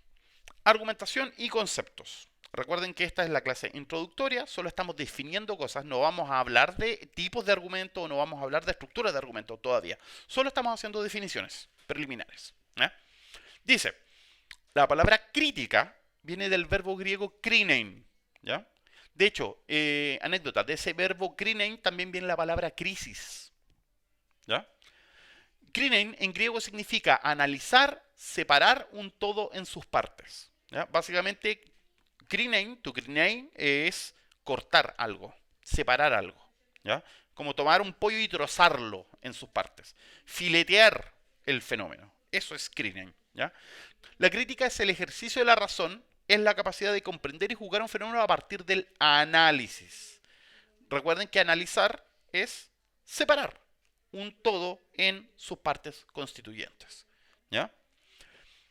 Speaker 1: Argumentación y conceptos. Recuerden que esta es la clase introductoria, solo estamos definiendo cosas, no vamos a hablar de tipos de argumento o no vamos a hablar de estructuras de argumento todavía. Solo estamos haciendo definiciones preliminares, ¿eh? Dice, la palabra crítica viene del verbo griego krinein, ¿ya? De hecho, anécdota, de ese verbo krinein también viene la palabra crisis, ¿ya? Krinein en griego significa analizar, separar un todo en sus partes, ¿ya? Básicamente, tu krinein es cortar algo, separar algo, ¿ya? Como tomar un pollo y trozarlo en sus partes, filetear el fenómeno. Eso es krinein, ¿ya? La crítica es el ejercicio de la razón, es la capacidad de comprender y juzgar un fenómeno a partir del análisis. Recuerden que analizar es separar un todo en sus partes constituyentes, ¿ya?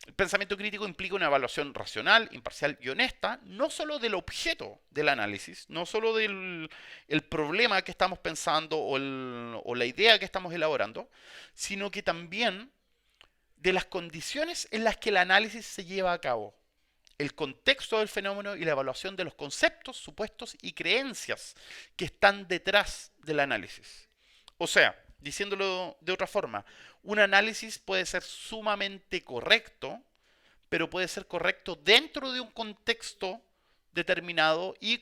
Speaker 1: El pensamiento crítico implica una evaluación racional, imparcial y honesta, no solo del objeto del análisis, no solo del el problema que estamos pensando o la idea que estamos elaborando, sino que también de las condiciones en las que el análisis se lleva a cabo, el contexto del fenómeno y la evaluación de los conceptos, supuestos y creencias que están detrás del análisis. O sea, diciéndolo de otra forma, un análisis puede ser sumamente correcto, pero puede ser correcto dentro de un contexto determinado y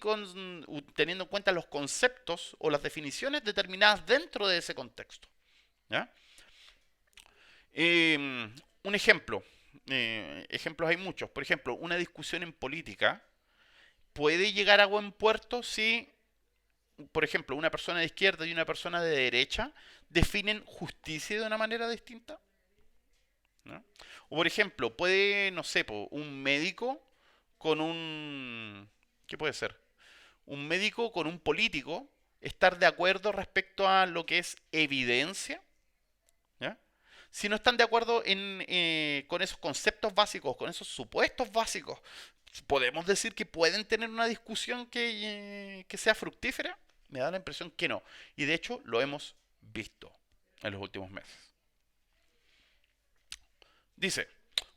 Speaker 1: teniendo en cuenta los conceptos o las definiciones determinadas dentro de ese contexto, ¿ya? Un ejemplo, ejemplos hay muchos. Por ejemplo, una discusión en política puede llegar a buen puerto si, por ejemplo, una persona de izquierda y una persona de derecha definen justicia de una manera distinta, ¿no? O por ejemplo, puede, no sé, un médico con un... ¿Qué puede ser? Un médico con un político estar de acuerdo respecto a lo que es evidencia, ¿ya? Si no están de acuerdo con esos conceptos básicos, con esos supuestos básicos, ¿podemos decir que pueden tener una discusión que sea fructífera? Me da la impresión que no. Y de hecho lo hemos visto en los últimos meses. Dice,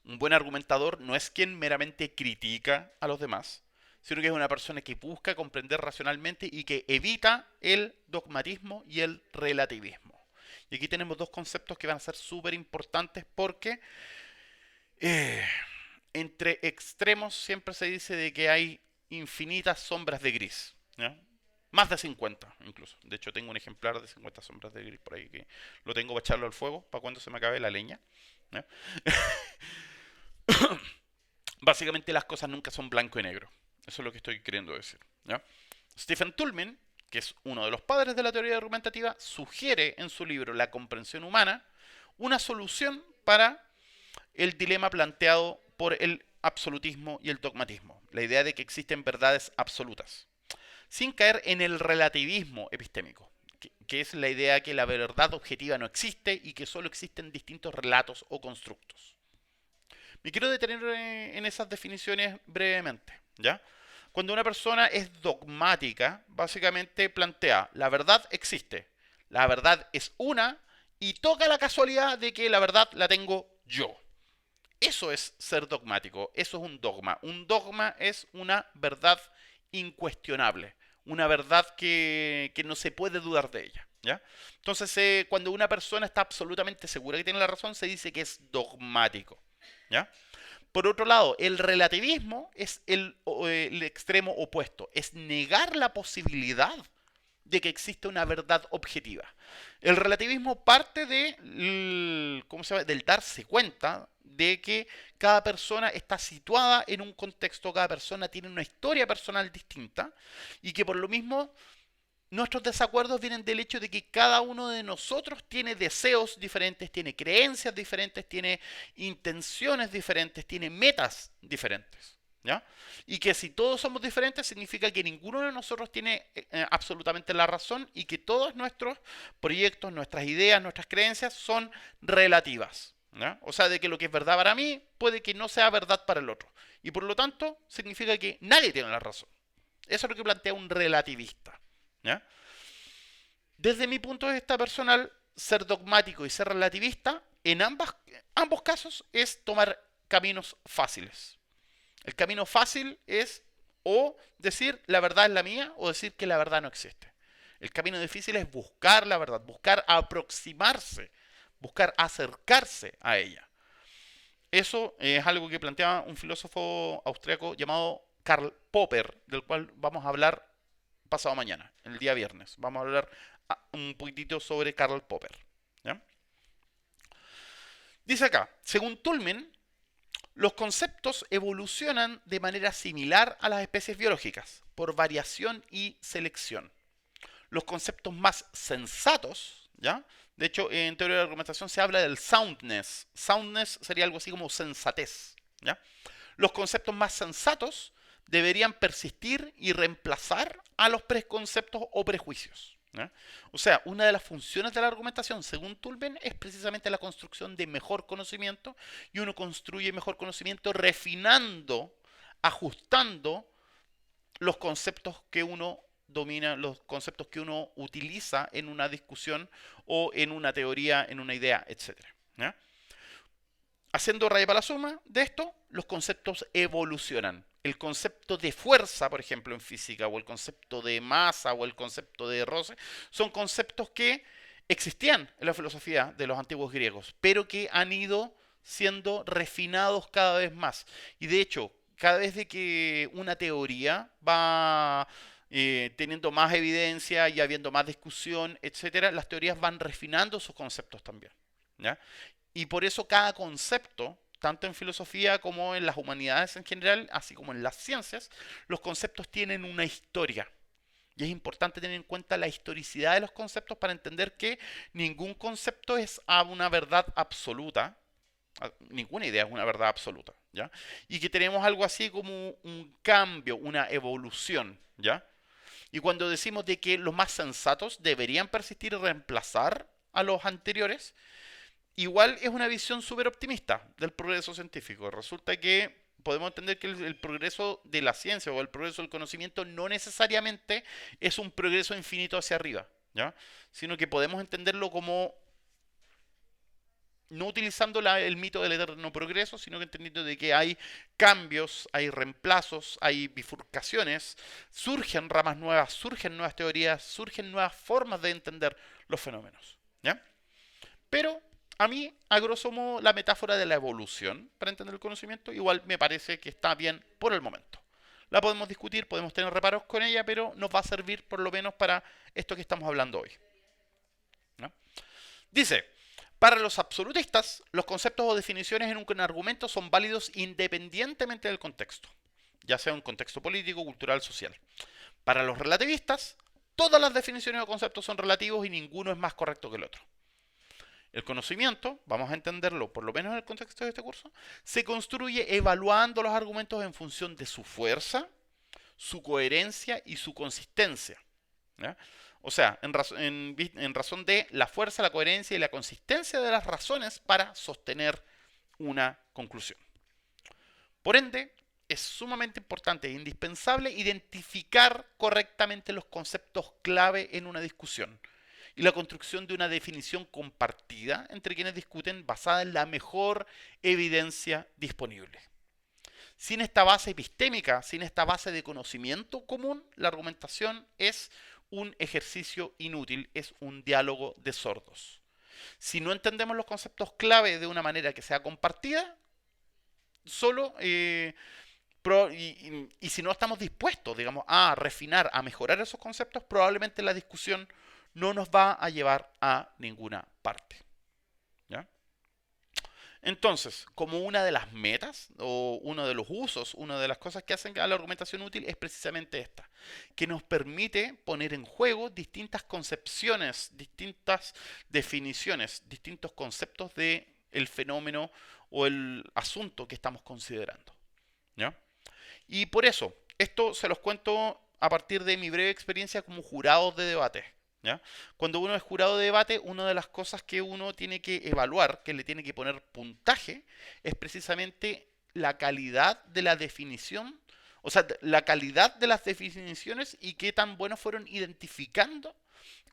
Speaker 1: un buen argumentador no es quien meramente critica a los demás, sino que es una persona que busca comprender racionalmente y que evita el dogmatismo y el relativismo. Y aquí tenemos dos conceptos que van a ser súper importantes porque eh, entre extremos siempre se dice de que hay infinitas sombras de gris, ¿ya? Más de 50 incluso. De hecho tengo un ejemplar de 50 sombras de gris por ahí que lo tengo para echarlo al fuego para cuando se me acabe la leña, ¿ya? Básicamente las cosas nunca son blanco y negro. Eso es lo que estoy queriendo decir, ¿ya? Stephen Toulmin, que es uno de los padres de la teoría argumentativa, sugiere en su libro La comprensión humana una solución para el dilema planteado por el absolutismo y el dogmatismo, la idea de que existen verdades absolutas, sin caer en el relativismo epistémico, que es la idea que la verdad objetiva no existe y que solo existen distintos relatos o constructos. Me quiero detener en esas definiciones brevemente, ¿ya? Cuando una persona es dogmática, básicamente plantea, la verdad existe, la verdad es una y toca la casualidad de que la verdad la tengo yo. Eso es ser dogmático, eso es un dogma. Un dogma es una verdad incuestionable, una verdad que no se puede dudar de ella, ¿ya? Entonces, cuando una persona está absolutamente segura que tiene la razón, se dice que es dogmático, ¿ya? Por otro lado, el relativismo es el extremo opuesto, es negar la posibilidad de que existe una verdad objetiva. El relativismo parte ¿cómo se llama? Del darse cuenta de que cada persona está situada en un contexto, cada persona tiene una historia personal distinta y que por lo mismo nuestros desacuerdos vienen del hecho de que cada uno de nosotros tiene deseos diferentes, tiene creencias diferentes, tiene intenciones diferentes, tiene metas diferentes, ¿ya? Y que si todos somos diferentes significa que ninguno de nosotros tiene absolutamente la razón y que todos nuestros proyectos, nuestras ideas, nuestras creencias son relativas, ¿ya? O sea, de que lo que es verdad para mí puede que no sea verdad para el otro. Y por lo tanto significa que nadie tiene la razón. Eso es lo que plantea un relativista, ¿ya? Desde mi punto de vista personal, ser dogmático y ser relativista, en ambos casos, es tomar caminos fáciles. El camino fácil es o decir la verdad es la mía o decir que la verdad no existe. El camino difícil es buscar la verdad, buscar aproximarse, buscar acercarse a ella. Eso es algo que planteaba un filósofo austriaco llamado Karl Popper, del cual vamos a hablar pasado mañana, el día viernes. Vamos a hablar un poquitito sobre Karl Popper, ¿ya? Dice acá, según Toulmin, los conceptos evolucionan de manera similar a las especies biológicas, por variación y selección. Los conceptos más sensatos, ¿ya? De hecho, en teoría de la argumentación se habla del soundness. Soundness sería algo así como sensatez, ¿ya? Los conceptos más sensatos deberían persistir y reemplazar a los preconceptos o prejuicios, ¿ya? O sea, una de las funciones de la argumentación, según Toulmin, es precisamente la construcción de mejor conocimiento y uno construye mejor conocimiento refinando, ajustando los conceptos que uno domina, los conceptos que uno utiliza en una discusión o en una teoría, en una idea, etcétera, ¿ya? Haciendo raya para la suma de esto, los conceptos evolucionan. El concepto de fuerza, por ejemplo, en física, o el concepto de masa, o el concepto de roce, son conceptos que existían en la filosofía de los antiguos griegos, pero que han ido siendo refinados cada vez más. Y de hecho, cada vez de que una teoría va teniendo más evidencia y habiendo más discusión, etcétera, las teorías van refinando sus conceptos también, ¿ya? Y por eso cada concepto, tanto en filosofía como en las humanidades en general, así como en las ciencias, los conceptos tienen una historia. Y es importante tener en cuenta la historicidad de los conceptos para entender que ningún concepto es una verdad absoluta. Ninguna idea es una verdad absoluta, ¿ya? Y que tenemos algo así como un cambio, una evolución, ¿ya? Y cuando decimos de que los más sensatos deberían persistir y reemplazar a los anteriores, igual es una visión súper optimista del progreso científico. Resulta que podemos entender que el progreso de la ciencia o el progreso del conocimiento no necesariamente es un progreso infinito hacia arriba, ¿ya? Sino que podemos entenderlo como no utilizando el mito del eterno progreso, sino que entendiendo de que hay cambios, hay reemplazos, hay bifurcaciones, surgen ramas nuevas, surgen nuevas teorías, surgen nuevas formas de entender los fenómenos, ¿ya? Pero a mí, a grosso modo, la metáfora de la evolución para entender el conocimiento igual me parece que está bien por el momento. La podemos discutir, podemos tener reparos con ella, pero nos va a servir por lo menos para esto que estamos hablando hoy, ¿no? Dice, para los absolutistas, los conceptos o definiciones en un argumento son válidos independientemente del contexto, ya sea un contexto político, cultural, social. Para los relativistas, todas las definiciones o conceptos son relativos y ninguno es más correcto que el otro. El conocimiento, vamos a entenderlo por lo menos en el contexto de este curso, se construye evaluando los argumentos en función de su fuerza, su coherencia y su consistencia, ¿ya? O sea, en razón de la fuerza, la coherencia y la consistencia de las razones para sostener una conclusión. Por ende, es sumamente importante e indispensable identificar correctamente los conceptos clave en una discusión y la construcción de una definición compartida entre quienes discuten basada en la mejor evidencia disponible. Sin esta base epistémica, sin esta base de conocimiento común, la argumentación es un ejercicio inútil, es un diálogo de sordos. Si no entendemos los conceptos clave de una manera que sea compartida, solo y si no estamos dispuestos, digamos, a refinar, a mejorar esos conceptos, probablemente la discusión no nos va a llevar a ninguna parte, ¿ya? Entonces, como una de las metas o uno de los usos, una de las cosas que hacen a la argumentación útil es precisamente esta, que nos permite poner en juego distintas concepciones, distintas definiciones, distintos conceptos de el fenómeno o el asunto que estamos considerando, ¿ya? Y por eso, esto se los cuento a partir de mi breve experiencia como jurado de debate, ¿ya? Cuando uno es jurado de debate, una de las cosas que uno tiene que evaluar, que le tiene que poner puntaje, es precisamente la calidad de la definición, o sea, la calidad de las definiciones y qué tan buenos fueron identificando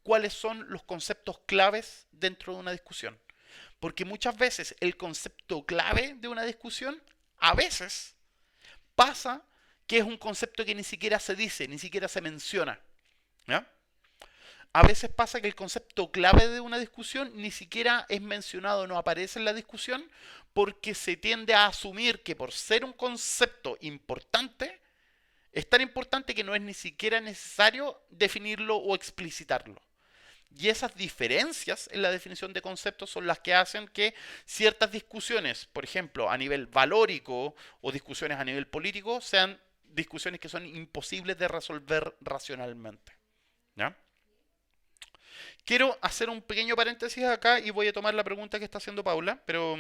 Speaker 1: cuáles son los conceptos claves dentro de una discusión. Porque muchas veces el concepto clave de una discusión, a veces, pasa que es un concepto que ni siquiera se dice, ni siquiera se menciona, ¿ya? A veces pasa que el concepto clave de una discusión ni siquiera es mencionado, no aparece en la discusión, porque se tiende a asumir que por ser un concepto importante, es tan importante que no es ni siquiera necesario definirlo o explicitarlo. Y esas diferencias en la definición de conceptos son las que hacen que ciertas discusiones, por ejemplo, a nivel valórico o discusiones a nivel político, sean discusiones que son imposibles de resolver racionalmente, ¿ya? Quiero hacer un pequeño paréntesis acá y voy a tomar la pregunta que está haciendo Paula, pero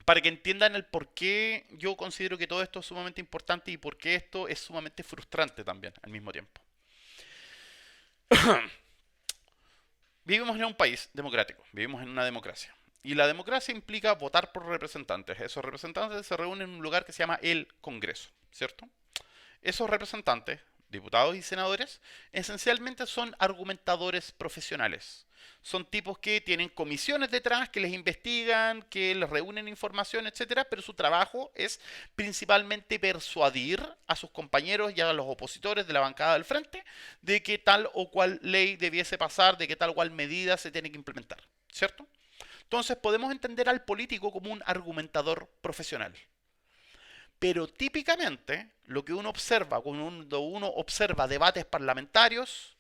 Speaker 1: para que entiendan el por qué yo considero que todo esto es sumamente importante y por qué esto es sumamente frustrante también al mismo tiempo. Vivimos en un país democrático, vivimos en una democracia. Y la democracia implica votar por representantes. Esos representantes se reúnen en un lugar que se llama el Congreso, ¿cierto? Esos representantes, diputados y senadores, esencialmente son argumentadores profesionales. Son tipos que tienen comisiones detrás, que les investigan, que les reúnen información, etcétera, pero su trabajo es principalmente persuadir a sus compañeros y a los opositores de la bancada del frente de que tal o cual ley debiese pasar, de que tal o cual medida se tiene que implementar, ¿cierto? Entonces podemos entender al político como un argumentador profesional. Pero típicamente lo que uno observa cuando uno observa debates parlamentarios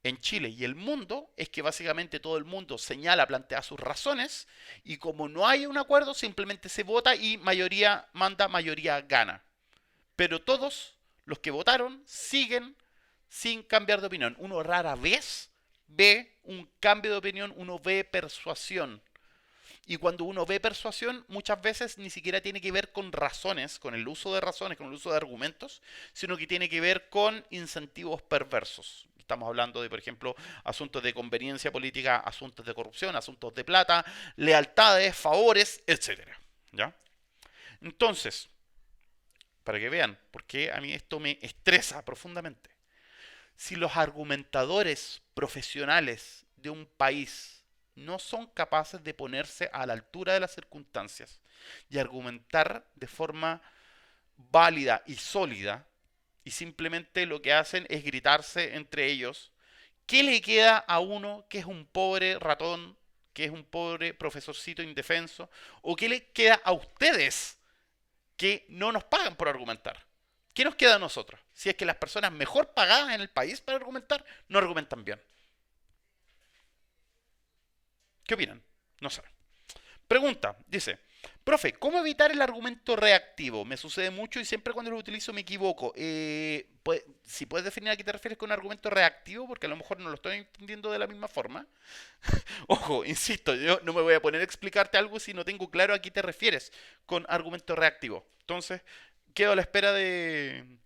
Speaker 1: en Chile y el mundo es que básicamente todo el mundo señala, plantea sus razones y como no hay un acuerdo simplemente se vota y mayoría manda, mayoría gana. Pero todos los que votaron siguen sin cambiar de opinión. Uno rara vez ve un cambio de opinión, uno ve persuasión. Y cuando uno ve persuasión, muchas veces ni siquiera tiene que ver con razones, con el uso de razones, con el uso de argumentos, sino que tiene que ver con incentivos perversos. Estamos hablando de, por ejemplo, asuntos de conveniencia política, asuntos de corrupción, asuntos de plata, lealtades, favores, etcétera. ¿Ya? Entonces, para que vean por qué a mí esto me estresa profundamente. Si los argumentadores profesionales de un país no son capaces de ponerse a la altura de las circunstancias y argumentar de forma válida y sólida, y simplemente lo que hacen es gritarse entre ellos, ¿qué le queda a uno que es un pobre ratón, que es un pobre profesorcito indefenso? ¿O qué le queda a ustedes que no nos pagan por argumentar? ¿Qué nos queda a nosotros? Si es que las personas mejor pagadas en el país para argumentar no argumentan bien. ¿Qué opinan? No sé. Pregunta, dice, profe, ¿cómo evitar el argumento reactivo? Me sucede mucho y siempre cuando lo utilizo me equivoco. Si puedes definir a qué te refieres con argumento reactivo, porque a lo mejor no lo estoy entendiendo de la misma forma. Ojo, insisto, yo no me voy a poner a explicarte algo si no tengo claro a qué te refieres con argumento reactivo. Entonces, quedo a la espera de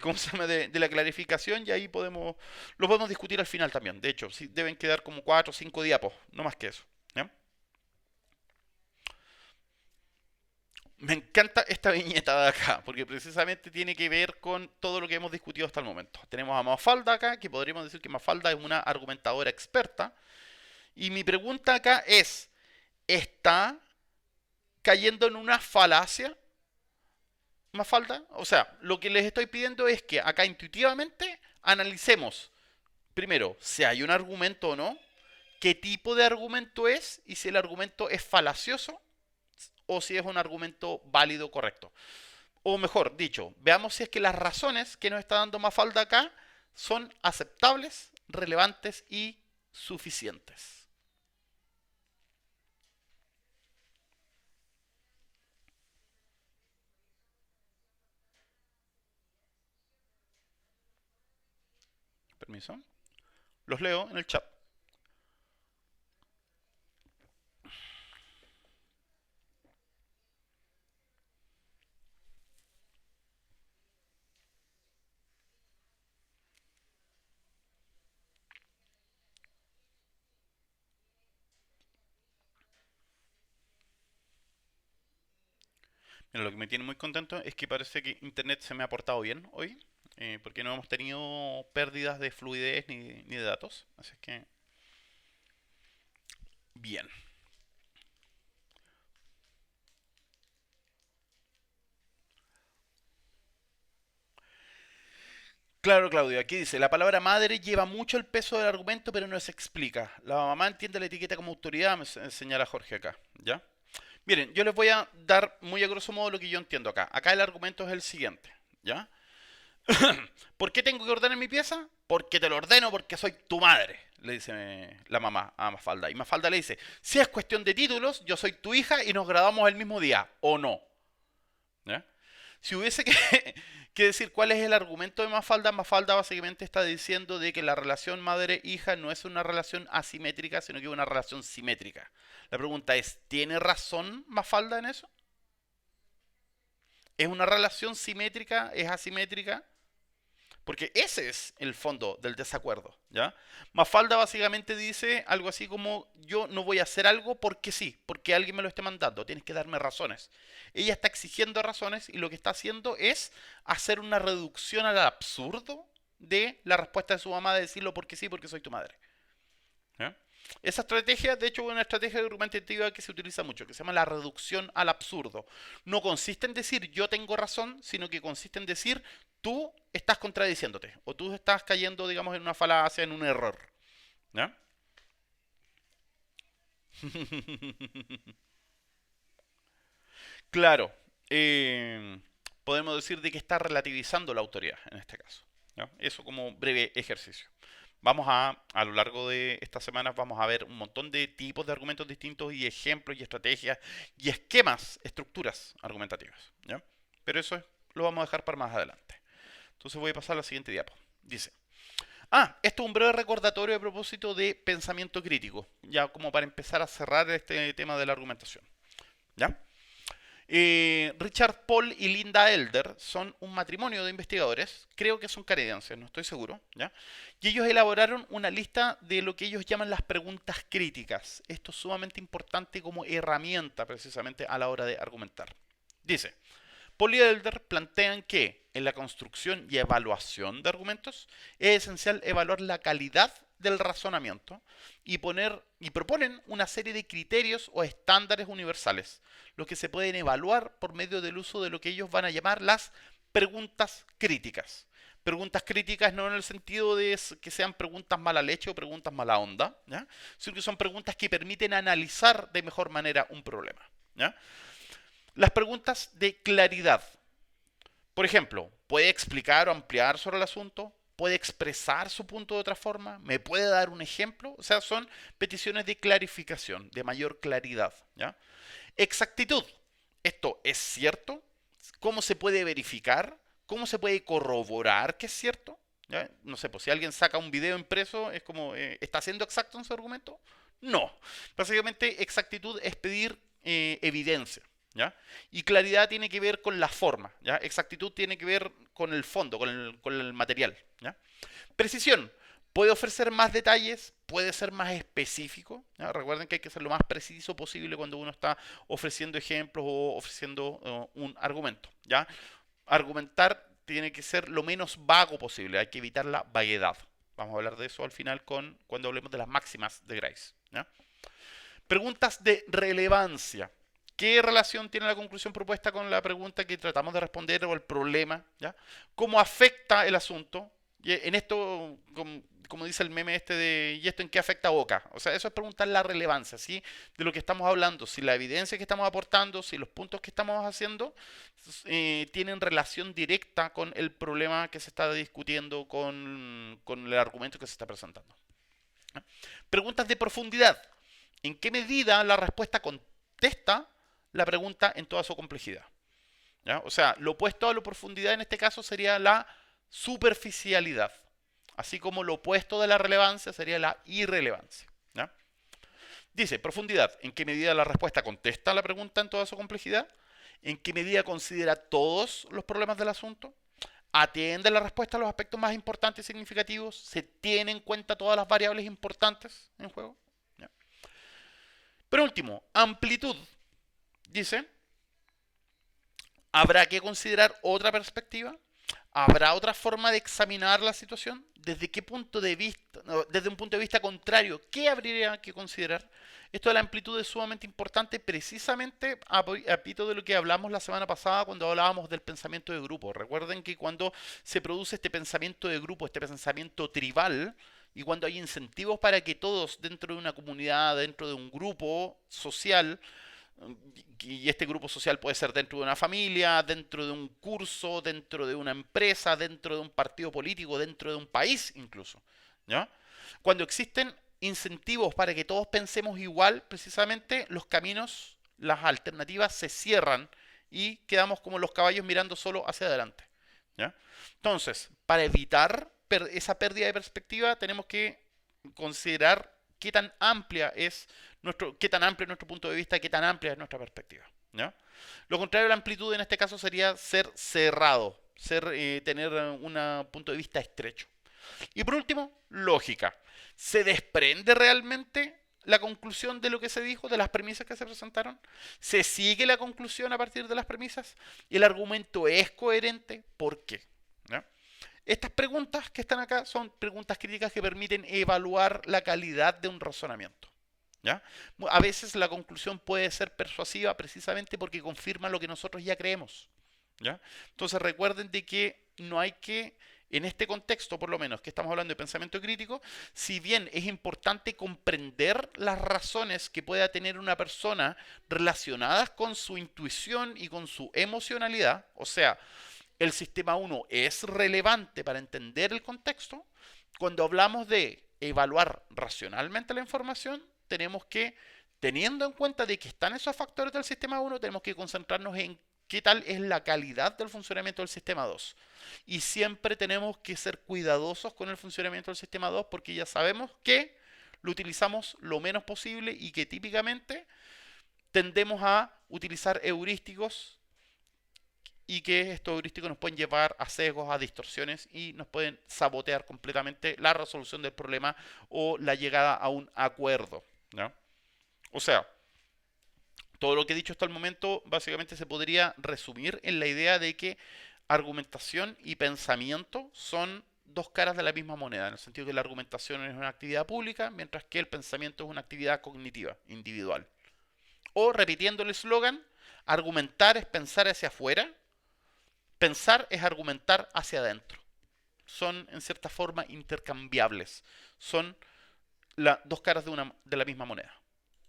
Speaker 1: cómo se llama, de la clarificación y ahí lo podemos discutir al final también. De hecho, sí, deben quedar como 4 o 5 diapos, no más que eso. ¿Ya? Me encanta esta viñeta de acá, porque precisamente tiene que ver con todo lo que hemos discutido hasta el momento. Tenemos a Mafalda acá, que podríamos decir que Mafalda es una argumentadora experta. Y mi pregunta acá es, ¿está cayendo en una falacia Mafalda? O sea, lo que les estoy pidiendo es que acá intuitivamente analicemos, primero, si hay un argumento o no, qué tipo de argumento es y si el argumento es falacioso o si es un argumento válido, correcto. O mejor dicho, veamos si es que las razones que nos está dando Mafalda acá son aceptables, relevantes y suficientes. Permiso. Los leo en el chat. Mira, lo que me tiene muy contento es que parece que Internet se me ha portado bien hoy, porque no hemos tenido pérdidas de fluidez ni de datos. Así que, bien. Claro, Claudio, aquí dice, la palabra madre lleva mucho el peso del argumento, pero no se explica. La mamá entiende la etiqueta como autoridad, señala Jorge acá, ¿ya? Miren, yo les voy a dar muy a grosso modo lo que yo entiendo acá. Acá el argumento es el siguiente, ¿ya? ¿Por qué tengo que ordenar mi pieza? Porque te lo ordeno porque soy tu madre, le dice la mamá a Mafalda. Y Mafalda le dice, si es cuestión de títulos, yo soy tu hija y nos graduamos el mismo día, ¿o no? ¿Ya? Si hubiese que decir cuál es el argumento de Mafalda, Mafalda básicamente está diciendo de que la relación madre-hija no es una relación asimétrica, sino que es una relación simétrica. La pregunta es, ¿tiene razón Mafalda en eso? ¿Es una relación simétrica? ¿Es asimétrica? Porque ese es el fondo del desacuerdo, ¿ya? Mafalda básicamente dice algo así como yo no voy a hacer algo porque sí, porque alguien me lo esté mandando, tienes que darme razones. Ella está exigiendo razones y lo que está haciendo es hacer una reducción al absurdo de la respuesta de su mamá de decirlo porque sí, porque soy tu madre. ¿Ya? Esa estrategia, de hecho, es una estrategia argumentativa que se utiliza mucho, que se llama la reducción al absurdo. No consiste en decir yo tengo razón, sino que consiste en decir tú estás contradiciéndote o tú estás cayendo, digamos, en una falacia, en un error. ¿Ya? Claro, eh, podemos decir de que está relativizando la autoridad en este caso. ¿Ya? Eso como breve ejercicio. A lo largo de estas semanas, vamos a ver un montón de tipos de argumentos distintos y ejemplos y estrategias y esquemas, estructuras argumentativas. ¿Ya? Pero lo vamos a dejar para más adelante. Entonces voy a pasar a la siguiente diapo. Dice, Esto es un breve recordatorio a propósito de pensamiento crítico, ya como para empezar a cerrar este tema de la argumentación. ¿Ya? Richard Paul y Linda Elder son un matrimonio de investigadores, creo que son canadienses, no estoy seguro, ¿ya? Y ellos elaboraron una lista de lo que ellos llaman las preguntas críticas. Esto es sumamente importante como herramienta precisamente a la hora de argumentar. Dice, Paul y Elder plantean que en la construcción y evaluación de argumentos es esencial evaluar la calidad del razonamiento y proponen una serie de criterios o estándares universales, los que se pueden evaluar por medio del uso de lo que ellos van a llamar las preguntas críticas. Preguntas críticas no en el sentido de que sean preguntas mala leche o preguntas mala onda, ¿ya? Sino que son preguntas que permiten analizar de mejor manera un problema, ¿ya? Las preguntas de claridad. Por ejemplo, ¿puede explicar o ampliar sobre el asunto? ¿Puede expresar su punto de otra forma? ¿Me puede dar un ejemplo? O sea, son peticiones de clarificación, de mayor claridad, ¿ya? Exactitud. ¿Esto es cierto? ¿Cómo se puede verificar? ¿Cómo se puede corroborar que es cierto? ¿Ya? No sé, pues si alguien saca un video impreso, es como, ¿está siendo exacto en su argumento? No. Básicamente, exactitud es pedir evidencia. ¿Ya? Y claridad tiene que ver con la forma, ¿ya? Exactitud tiene que ver con el fondo, con el material, ¿ya? Precisión. Puede ofrecer más detalles, puede ser más específico, ¿ya? Recuerden que hay que ser lo más preciso posible cuando uno está ofreciendo ejemplos o ofreciendo un argumento, ¿ya? Argumentar tiene que ser lo menos vago posible, hay que evitar la vaguedad. Vamos a hablar de eso al final cuando hablemos de las máximas de Grice, ¿ya? Preguntas de relevancia. ¿Qué relación tiene la conclusión propuesta con la pregunta que tratamos de responder o el problema? ¿Ya? ¿Cómo afecta el asunto? Y en esto, como dice el meme este de ¿y esto en qué afecta a Boca? O sea, eso es preguntar la relevancia, ¿sí? De lo que estamos hablando, si la evidencia que estamos aportando, si los puntos que estamos haciendo tienen relación directa con el problema que se está discutiendo, con el argumento que se está presentando. ¿Ya? Preguntas de profundidad. ¿En qué medida la respuesta contesta la pregunta en toda su complejidad? ¿Ya? O sea, lo opuesto a la profundidad en este caso sería la superficialidad, así como lo opuesto de la relevancia sería la irrelevancia. ¿Ya? Dice, profundidad, ¿en qué medida la respuesta contesta la pregunta en toda su complejidad? ¿En qué medida considera todos los problemas del asunto? ¿Atiende la respuesta a los aspectos más importantes y significativos? ¿Se tiene en cuenta todas las variables importantes en juego? ¿Ya? Pero último, amplitud. Dice, ¿habrá que considerar otra perspectiva? ¿Habrá otra forma de examinar la situación? ¿Desde qué punto de vista, no, desde un punto de vista contrario, qué habría que considerar? Esto de la amplitud es sumamente importante precisamente a pito de lo que hablamos la semana pasada cuando hablábamos del pensamiento de grupo. Recuerden que cuando se produce este pensamiento de grupo, este pensamiento tribal, y cuando hay incentivos para que todos dentro de una comunidad, dentro de un grupo social, y este grupo social puede ser dentro de una familia, dentro de un curso, dentro de una empresa, dentro de un partido político, dentro de un país incluso, ¿ya? Cuando existen incentivos para que todos pensemos igual, precisamente los caminos, las alternativas se cierran y quedamos como los caballos mirando solo hacia adelante, ¿ya? Entonces, para evitar esa pérdida de perspectiva, tenemos que considerar qué tan amplia es qué tan amplio es nuestro punto de vista, qué tan amplia es nuestra perspectiva, ¿ya? Lo contrario de la amplitud en este caso sería ser cerrado, tener un punto de vista estrecho. Y por último, lógica. ¿Se desprende realmente la conclusión de lo que se dijo, de las premisas que se presentaron? ¿Se sigue la conclusión a partir de las premisas? ¿Y el argumento es coherente? ¿Por qué? ¿Ya? Estas preguntas que están acá son preguntas críticas que permiten evaluar la calidad de un razonamiento. ¿Ya? A veces la conclusión puede ser persuasiva precisamente porque confirma lo que nosotros ya creemos. ¿Ya? Entonces recuerden de que no hay que, en este contexto por lo menos que estamos hablando de pensamiento crítico, si bien es importante comprender las razones que pueda tener una persona relacionadas con su intuición y con su emocionalidad, o sea, el sistema 1 es relevante para entender el contexto, cuando hablamos de evaluar racionalmente la información, tenemos que, teniendo en cuenta de que están esos factores del sistema 1, tenemos que concentrarnos en qué tal es la calidad del funcionamiento del sistema 2. Y siempre tenemos que ser cuidadosos con el funcionamiento del sistema 2 porque ya sabemos que lo utilizamos lo menos posible y que típicamente tendemos a utilizar heurísticos y que estos heurísticos nos pueden llevar a sesgos, a distorsiones y nos pueden sabotear completamente la resolución del problema o la llegada a un acuerdo, ¿no? O sea, todo lo que he dicho hasta el momento básicamente se podría resumir en la idea de que argumentación y pensamiento son dos caras de la misma moneda, en el sentido que la argumentación es una actividad pública, mientras que el pensamiento es una actividad cognitiva, individual. O repitiendo el eslogan, argumentar es pensar hacia afuera, pensar es argumentar hacia adentro. Son en cierta forma intercambiables, son las dos caras de la misma moneda.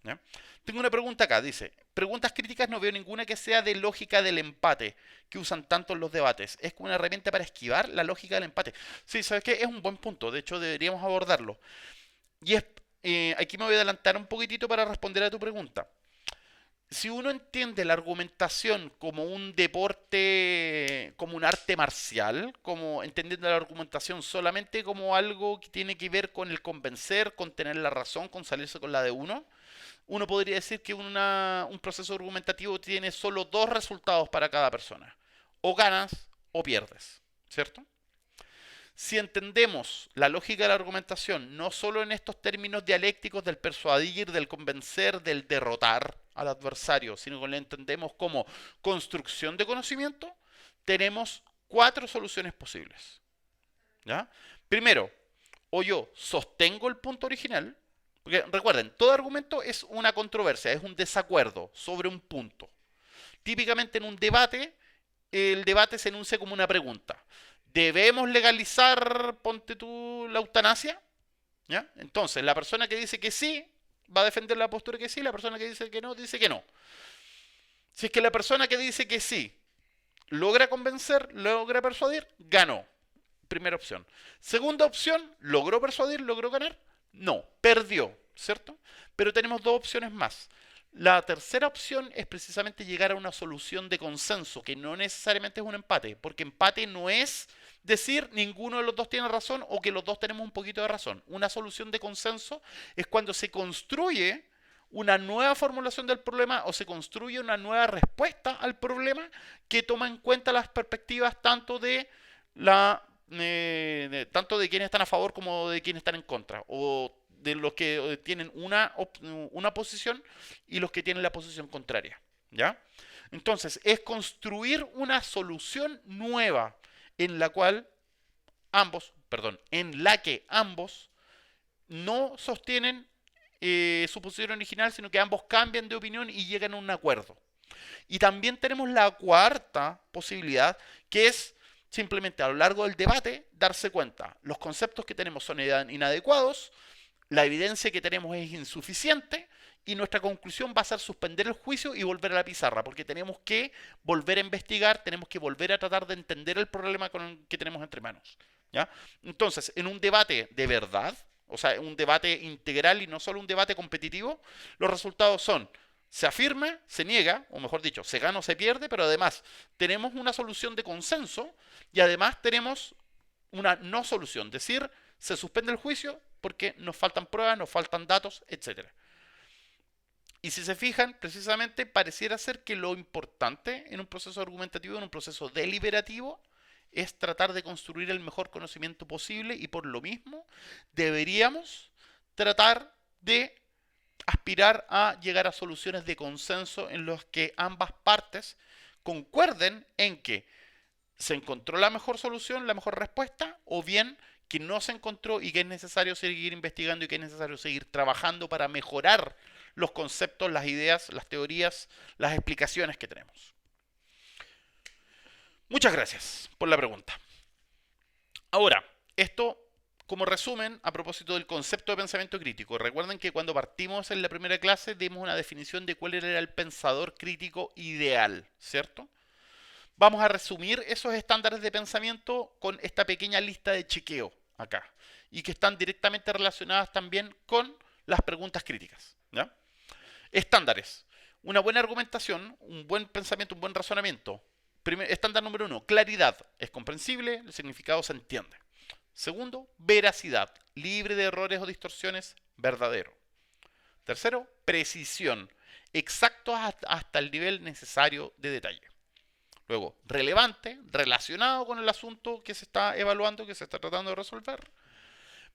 Speaker 1: ¿Ya? Tengo una pregunta acá, dice, preguntas críticas no veo ninguna que sea de lógica del empate, que usan tanto en los debates. Es como una herramienta para esquivar la lógica del empate. Sí, ¿sabes qué? Es un buen punto, de hecho deberíamos abordarlo. Y aquí me voy a adelantar un poquitito para responder a tu pregunta. Si uno entiende la argumentación como un deporte, como un arte marcial, como entendiendo la argumentación solamente como algo que tiene que ver con el convencer, con tener la razón, con salirse con la de uno podría decir que un proceso argumentativo tiene solo dos resultados para cada persona. O ganas o pierdes, ¿cierto? Si entendemos la lógica de la argumentación no solo en estos términos dialécticos del persuadir, del convencer, del derrotar al adversario, sino que lo entendemos como construcción de conocimiento, tenemos cuatro soluciones posibles. ¿Ya? Primero, o yo sostengo el punto original, porque recuerden, todo argumento es una controversia, es un desacuerdo sobre un punto. Típicamente en un debate, el debate se enuncia como una pregunta. ¿Debemos legalizar, ponte tú, la eutanasia? ¿Ya? Entonces, la persona que dice que sí va a defender la postura que sí, la persona que dice que no, dice que no. Si es que la persona que dice que sí logra convencer, logra persuadir, ganó. Primera opción. Segunda opción, ¿logró persuadir, logró ganar? No, perdió, ¿cierto? Pero tenemos dos opciones más. La tercera opción es precisamente llegar a una solución de consenso, que no necesariamente es un empate, porque empate no es decir ninguno de los dos tiene razón o que los dos tenemos un poquito de razón. Una solución de consenso es cuando se construye una nueva formulación del problema o se construye una nueva respuesta al problema que toma en cuenta las perspectivas tanto de quienes están a favor como de quienes están en contra, o de los que tienen una posición y los que tienen la posición contraria. ¿Ya? Entonces, es construir una solución nueva en la cual en la que ambos no sostienen su posición original, sino que ambos cambian de opinión y llegan a un acuerdo. Y también tenemos la cuarta posibilidad, que es simplemente a lo largo del debate darse cuenta, los conceptos que tenemos son inadecuados, la evidencia que tenemos es insuficiente y nuestra conclusión va a ser suspender el juicio y volver a la pizarra, porque tenemos que volver a investigar, tenemos que volver a tratar de entender el problema que tenemos entre manos. ¿Ya? Entonces, en un debate de verdad, o sea, un debate integral y no solo un debate competitivo, los resultados son: se afirma, se niega, o mejor dicho, se gana o se pierde, pero además tenemos una solución de consenso y además tenemos una no solución, es decir, se suspende el juicio porque nos faltan pruebas, nos faltan datos, etcétera. Y si se fijan, precisamente pareciera ser que lo importante en un proceso argumentativo, en un proceso deliberativo, es tratar de construir el mejor conocimiento posible y por lo mismo deberíamos tratar de aspirar a llegar a soluciones de consenso en los que ambas partes concuerden en que se encontró la mejor solución, la mejor respuesta, o bien que no se encontró y que es necesario seguir investigando y que es necesario seguir trabajando para mejorar los conceptos, las ideas, las teorías, las explicaciones que tenemos. Muchas gracias por la pregunta. Ahora, esto como resumen a propósito del concepto de pensamiento crítico. Recuerden que cuando partimos en la primera clase dimos una definición de cuál era el pensador crítico ideal, ¿cierto? Vamos a resumir esos estándares de pensamiento con esta pequeña lista de chequeo acá y que están directamente relacionadas también con las preguntas críticas. ¿Ya? Estándares. Una buena argumentación, un buen pensamiento, un buen razonamiento. Estándar número 1, claridad. Es comprensible, el significado se entiende. Segundo, veracidad. Libre de errores o distorsiones, verdadero. Tercero, precisión. Exacto hasta el nivel necesario de detalle. Luego, relevante, relacionado con el asunto que se está evaluando, que se está tratando de resolver.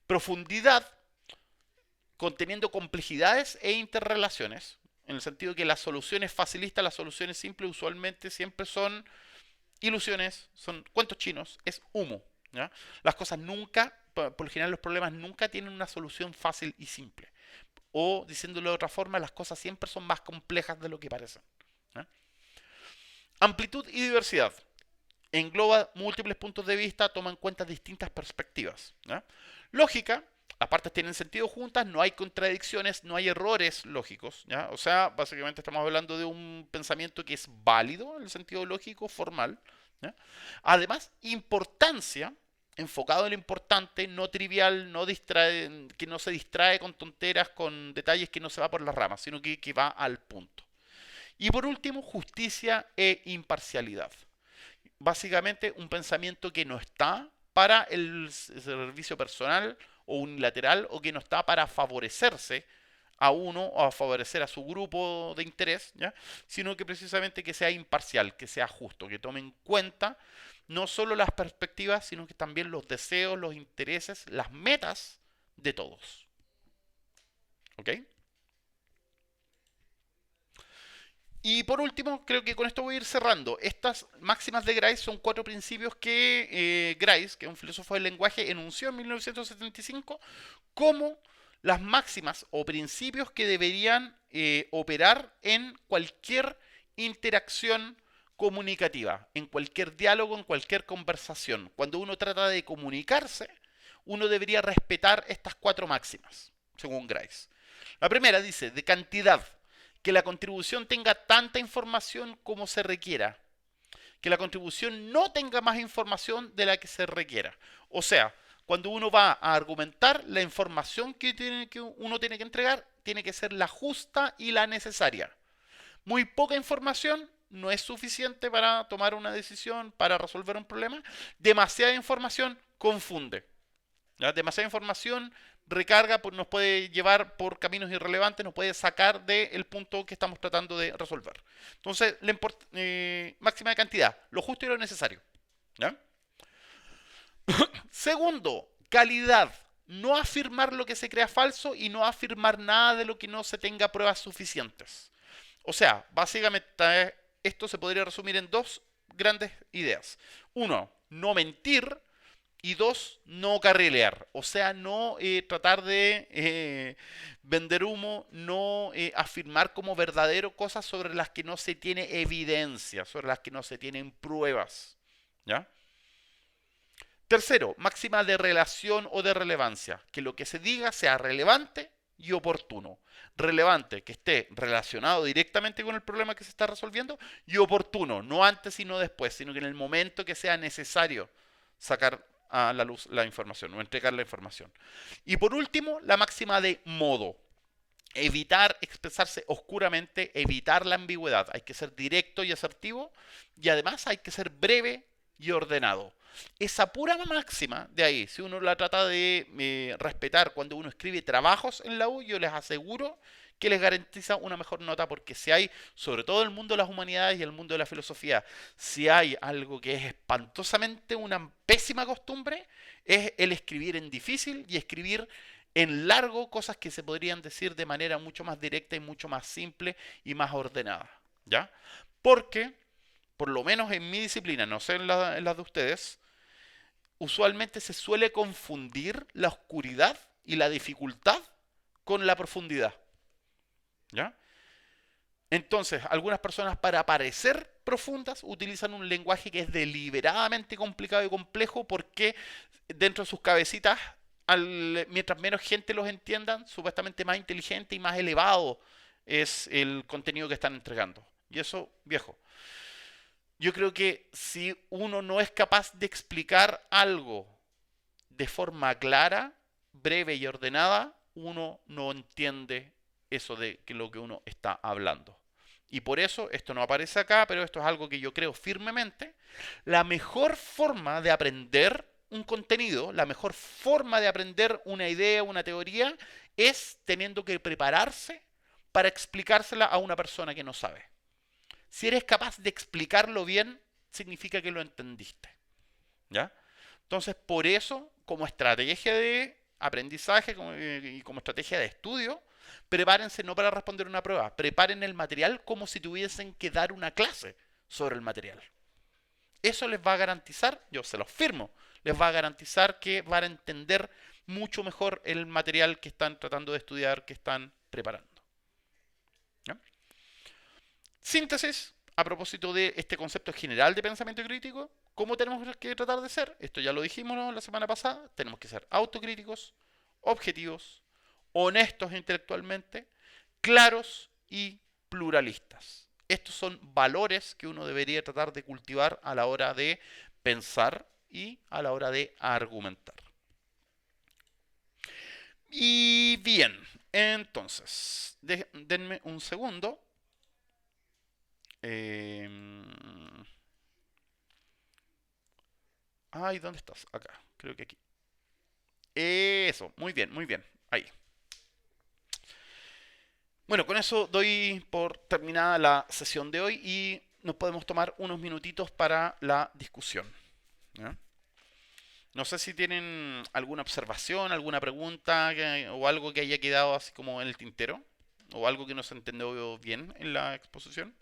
Speaker 1: Profundidad, conteniendo complejidades e interrelaciones, en el sentido que las soluciones facilistas, las soluciones simples usualmente siempre son ilusiones, son cuentos chinos, es humo. ¿Ya? Las cosas nunca, por lo general los problemas nunca tienen una solución fácil y simple. O, diciéndolo de otra forma, las cosas siempre son más complejas de lo que parecen. ¿Ya? Amplitud y diversidad. Engloba múltiples puntos de vista, toma en cuenta distintas perspectivas. ¿Ya? Lógica, las partes tienen sentido juntas, no hay contradicciones, no hay errores lógicos. ¿Ya? O sea, básicamente estamos hablando de un pensamiento que es válido en el sentido lógico, formal. ¿Ya? Además, importancia, enfocado en lo importante, no trivial, no distrae, que no se distrae con tonteras, con detalles, que no se va por las ramas, sino que va al punto. Y por último, justicia e imparcialidad. Básicamente un pensamiento que no está para el servicio personal o unilateral, o que no está para favorecerse a uno o a favorecer a su grupo de interés, ¿ya? Sino que precisamente que sea imparcial, que sea justo, que tome en cuenta no solo las perspectivas, sino que también los deseos, los intereses, las metas de todos. ¿Ok? Y por último, creo que con esto voy a ir cerrando. Estas máximas de Grice son 4 principios que Grice, que es un filósofo del lenguaje, enunció en 1975 como las máximas o principios que deberían operar en cualquier interacción comunicativa, en cualquier diálogo, en cualquier conversación. Cuando uno trata de comunicarse, uno debería respetar estas 4 máximas, según Grice. La primera dice, de cantidad, que la contribución tenga tanta información como se requiera, que la contribución no tenga más información de la que se requiera. O sea, cuando uno va a argumentar, la información que uno tiene que entregar tiene que ser la justa y la necesaria. Muy poca información no es suficiente para tomar una decisión, para resolver un problema. Demasiada información confunde. ¿Ya? Demasiada información recarga, pues, nos puede llevar por caminos irrelevantes, nos puede sacar del punto que estamos tratando de resolver. Entonces, máxima de cantidad, lo justo y lo necesario. ¿Ya? Segundo, calidad. No afirmar lo que se crea falso y no afirmar nada de lo que no se tenga pruebas suficientes. O sea, básicamente esto se podría resumir en 2 grandes ideas. Uno, no mentir. Y 2, no carrilear. O sea, no tratar de vender humo, no afirmar como verdadero cosas sobre las que no se tiene evidencia, sobre las que no se tienen pruebas. ¿Ya? Tercero, máxima de relación o de relevancia. Que lo que se diga sea relevante y oportuno. Relevante, que esté relacionado directamente con el problema que se está resolviendo, y oportuno, no antes y no después, sino que en el momento que sea necesario sacar a la luz la información o entregar la información. Y por último, la máxima de modo. Evitar expresarse oscuramente, evitar la ambigüedad. Hay que ser directo y asertivo, y además hay que ser breve y ordenado. Esa pura máxima de ahí, si uno la trata de respetar cuando uno escribe trabajos en la U, yo les aseguro que les garantiza una mejor nota, porque si hay, sobre todo en el mundo de las humanidades y el mundo de la filosofía, si hay algo que es espantosamente una pésima costumbre, es el escribir en difícil y escribir en largo cosas que se podrían decir de manera mucho más directa y mucho más simple y más ordenada. ¿Ya? Porque, por lo menos en mi disciplina, no sé en las de ustedes, usualmente se suele confundir la oscuridad y la dificultad con la profundidad. ¿Ya? Entonces, algunas personas, para parecer profundas, utilizan un lenguaje que es deliberadamente complicado y complejo, porque dentro de sus cabecitas, mientras menos gente los entiendan, supuestamente más inteligente y más elevado es el contenido que están entregando. Y eso, viejo, yo creo que si uno no es capaz de explicar algo de forma clara, breve y ordenada, uno no entiende eso de lo que uno está hablando. y por eso esto no aparece acá, pero esto es algo que yo creo firmemente, la mejor forma de aprender un contenido, la mejor forma de aprender una idea, una teoría, es teniendo que prepararse para explicársela a una persona que no sabe. Si eres capaz de explicarlo bien, significa que lo entendiste. ¿Ya? Entonces, por eso, como estrategia de aprendizaje y como estrategia de estudio, prepárense no para responder una prueba, preparen el material como si tuviesen que dar una clase sobre el material. Eso les va a garantizar, yo se los firmo, les va a garantizar que van a entender mucho mejor el material que están tratando de estudiar, que están preparando. ¿Ya? Síntesis, a propósito de este concepto general de pensamiento crítico, ¿cómo tenemos que tratar de ser? Esto ya lo dijimos, ¿no?, la semana pasada, tenemos que ser autocríticos, objetivos, honestos intelectualmente, claros y pluralistas. Estos son valores que uno debería tratar de cultivar a la hora de pensar y a la hora de argumentar. Y bien, entonces, denme un segundo. Ay, ¿dónde estás? Acá, creo que aquí. Eso, muy bien, ahí. Bueno, con eso doy por terminada la sesión de hoy y nos podemos tomar unos minutitos para la discusión. ¿Ya? No sé si tienen alguna observación, alguna pregunta o algo que haya quedado así como en el tintero o algo que no se entendió bien en la exposición.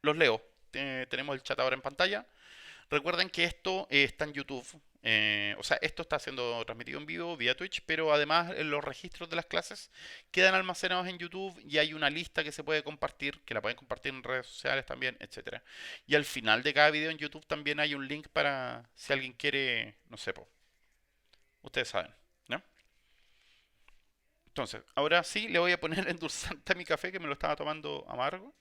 Speaker 1: Los leo. Tenemos el chat ahora en pantalla. Recuerden que esto está en YouTube. O sea, esto está siendo transmitido en vivo vía Twitch, pero además los registros de las clases quedan almacenados en YouTube y hay una lista que se puede compartir, que la pueden compartir en redes sociales también, etcétera. Y al final de cada video en YouTube también hay un link para si alguien quiere, no sé, ustedes saben, ¿no? Entonces, ahora sí le voy a poner endulzante a mi café que me lo estaba tomando amargo.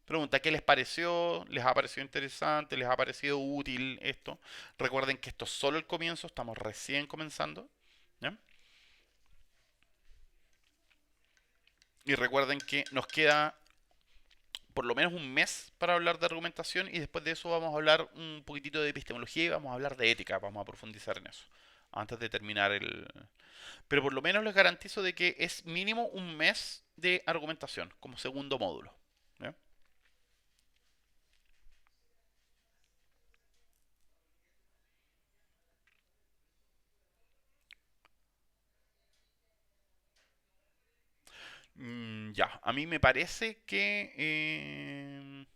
Speaker 1: Pregunta, ¿qué les pareció? ¿Les ha parecido interesante? ¿Les ha parecido útil esto? Recuerden que esto es solo el comienzo, estamos recién comenzando. ¿Ya? Y recuerden que nos queda por lo menos un mes para hablar de argumentación y después de eso vamos a hablar un poquitito de epistemología y vamos a hablar de ética, vamos a profundizar en eso. Antes de terminar el... Pero por lo menos les garantizo de que es mínimo un mes de argumentación como segundo módulo. ¿Ya? Ya, a mí me parece que...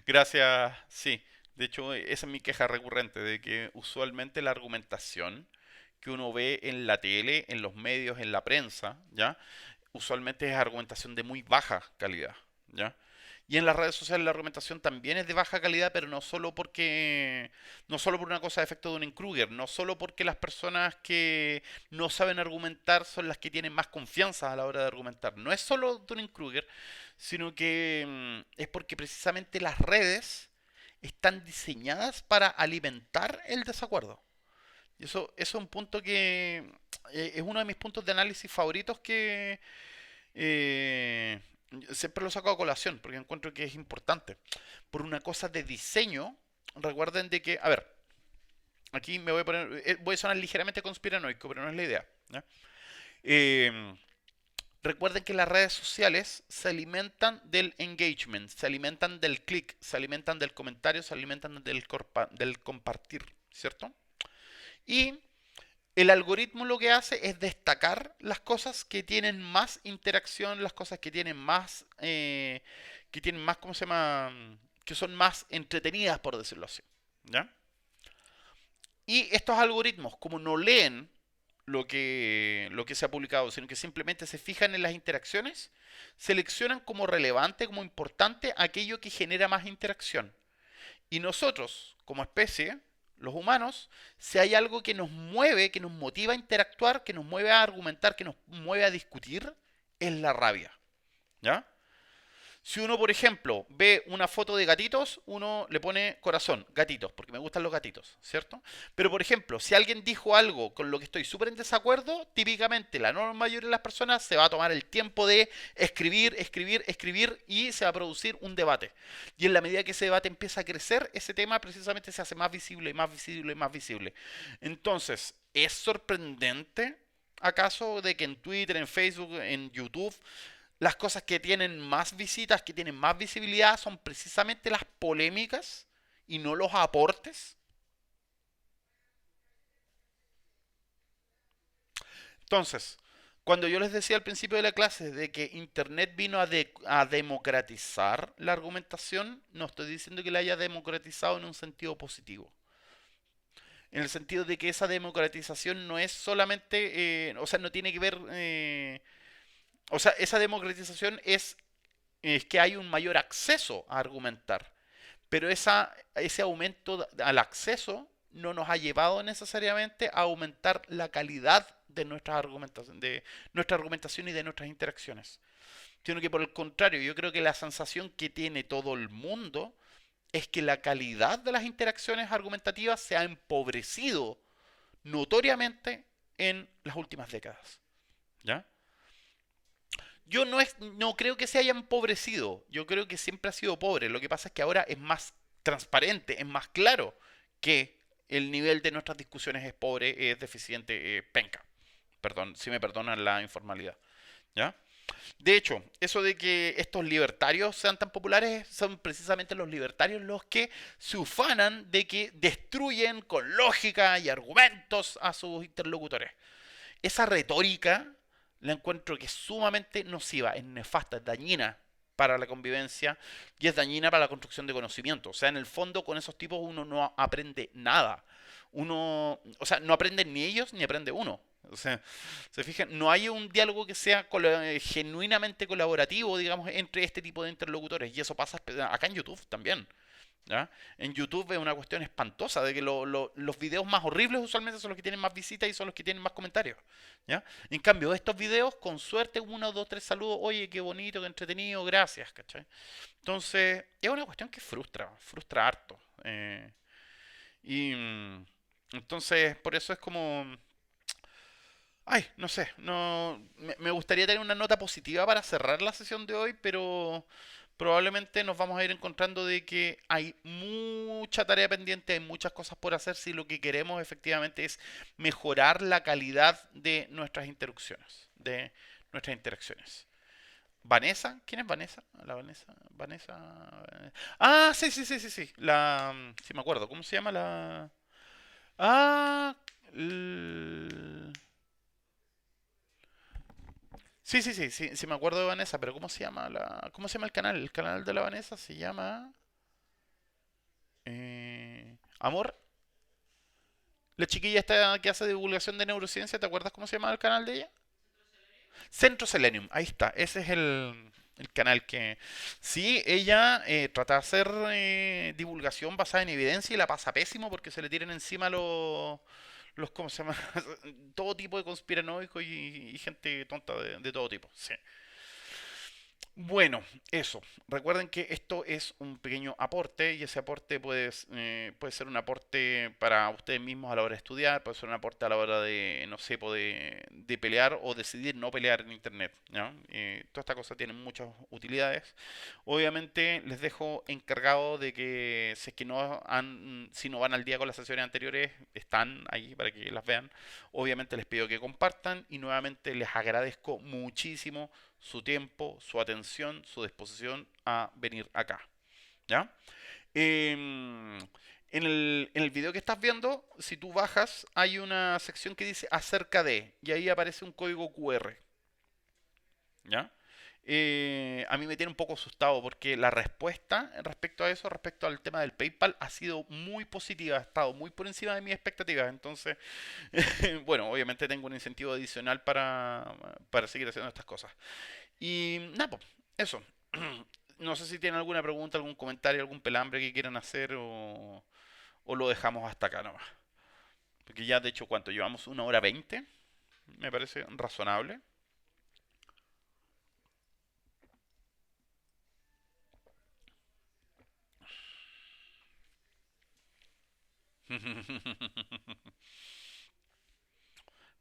Speaker 1: Gracias, sí. De hecho, esa es mi queja recurrente, de que usualmente la argumentación que uno ve en la tele, en los medios, en la prensa, ¿ya? Usualmente es argumentación de muy baja calidad, ¿ya? Y en las redes sociales la argumentación también es de baja calidad, pero no solo por una cosa de efecto de Dunning-Kruger, no solo porque las personas que no saben argumentar son las que tienen más confianza a la hora de argumentar. No es solo Dunning-Kruger, sino que es porque precisamente las redes están diseñadas para alimentar el desacuerdo. Y eso es un punto que es uno de mis puntos de análisis favoritos que eh, siempre lo saco a colación porque encuentro que es importante. Por una cosa de diseño, recuerden de que, a ver, aquí me voy a poner, voy a sonar ligeramente conspiranoico, pero no es la idea. ¿Ya? Eh, Recuerden que las redes sociales se alimentan del engagement, se alimentan del click, se alimentan del comentario, se alimentan del compartir, ¿cierto? Y el algoritmo lo que hace es destacar las cosas que tienen más interacción, las cosas que tienen más, ¿cómo se llama? Que son más entretenidas, por decirlo así. ¿Ya? Y estos algoritmos, como no leen lo que se ha publicado, sino que simplemente se fijan en las interacciones, seleccionan como relevante, como importante, aquello que genera más interacción. Y nosotros, como especie, los humanos, si hay algo que nos mueve, que nos motiva a interactuar, que nos mueve a argumentar, que nos mueve a discutir, es la rabia. ¿Ya? Si uno, por ejemplo, ve una foto de gatitos, uno le pone corazón, gatitos, porque me gustan los gatitos, ¿cierto? Pero, por ejemplo, si alguien dijo algo con lo que estoy súper en desacuerdo, típicamente la enorme mayoría de las personas se va a tomar el tiempo de escribir, escribir, escribir y se va a producir un debate. Y en la medida que ese debate empieza a crecer, ese tema precisamente se hace más visible y más visible y más visible. Entonces, ¿es sorprendente acaso de que en Twitter, en Facebook, en YouTube las cosas que tienen más visitas, que tienen más visibilidad, son precisamente las polémicas y no los aportes? Entonces, cuando yo les decía al principio de la clase de que Internet vino a democratizar la argumentación, no estoy diciendo que la haya democratizado en un sentido positivo. En el sentido de que esa democratización no es solamente, o sea, no tiene que ver, o sea, esa democratización es que hay un mayor acceso a argumentar. Pero ese aumento al acceso no nos ha llevado necesariamente a aumentar la calidad de nuestra argumentación y de nuestras interacciones. Sino que por el contrario, yo creo que la sensación que tiene todo el mundo es que la calidad de las interacciones argumentativas se ha empobrecido notoriamente en las últimas décadas. ¿Ya? Yo no creo que se haya empobrecido, yo creo que siempre ha sido pobre. Lo que pasa es que ahora es más transparente, es más claro que el nivel de nuestras discusiones es pobre, es deficiente, penca. Perdón, si me perdonan la informalidad. ¿Ya? De hecho, eso de que estos libertarios sean tan populares son precisamente los libertarios los que se ufanan de que destruyen con lógica y argumentos a sus interlocutores. Esa retórica la encuentro que es sumamente nociva, es nefasta, es dañina para la convivencia y es dañina para la construcción de conocimiento. O sea, en el fondo con esos tipos uno no aprende nada. Uno, o sea, no aprenden ni ellos ni aprende uno. O sea, se fijan, no hay un diálogo que sea genuinamente colaborativo, digamos, entre este tipo de interlocutores. Y eso pasa acá en YouTube también. ¿Ya? En YouTube es una cuestión espantosa de que los videos más horribles usualmente son los que tienen más visitas y son los que tienen más comentarios. ¿Ya? En cambio, estos videos, con suerte, uno, dos, tres saludos, oye, qué bonito, qué entretenido, gracias, ¿cachai? Entonces, es una cuestión que frustra, frustra harto. Y entonces, por eso es como, ay, no sé, no, me gustaría tener una nota positiva para cerrar la sesión de hoy, pero probablemente nos vamos a ir encontrando de que hay mucha tarea pendiente, hay muchas cosas por hacer si lo que queremos efectivamente es mejorar la calidad de nuestras interrupciones, de nuestras interacciones. Vanessa, ¿quién es Vanessa? La Vanessa, Vanessa. Ah, sí, sí, sí, sí, sí. Sí me acuerdo. ¿Cómo se llama la? Ah, sí, sí, sí, sí, sí me acuerdo de Vanessa, pero ¿cómo se llama cómo se llama el canal? El canal de la Vanessa se llama Amor. La chiquilla esta que hace divulgación de neurociencia, ¿te acuerdas cómo se llama el canal de ella? Centro Selenium, ahí está, ese es el canal que... Sí, ella trata de hacer divulgación basada en evidencia y la pasa pésimo porque se le tiran encima ¿cómo se llama? Todo tipo de conspiranoicos y gente tonta de todo tipo, sí. Bueno, eso. Recuerden que esto es un pequeño aporte y ese aporte puede ser un aporte para ustedes mismos a la hora de estudiar, puede ser un aporte a la hora de, no sé, de pelear o decidir no pelear en Internet. ¿Ya? Toda esta cosa tiene muchas utilidades. Obviamente les dejo encargado de que si es que si no van al día con las sesiones anteriores, están ahí para que las vean. Obviamente les pido que compartan y nuevamente les agradezco muchísimo su tiempo, su atención, su disposición a venir acá. ¿Ya? En el video que estás viendo, si tú bajas, hay una sección que dice acerca de, y ahí aparece un código QR. ¿Ya? A mí me tiene un poco asustado porque la respuesta respecto a eso, respecto al tema del PayPal, ha sido muy positiva, ha estado muy por encima de mis expectativas. Entonces, bueno, obviamente tengo un incentivo adicional para seguir haciendo estas cosas. Y nada, pues, eso. No sé si tienen alguna pregunta, algún comentario, algún pelambre que quieran hacer o lo dejamos hasta acá nomás. Porque ya de hecho, ¿cuánto? Llevamos 1 hora 20. Me parece razonable.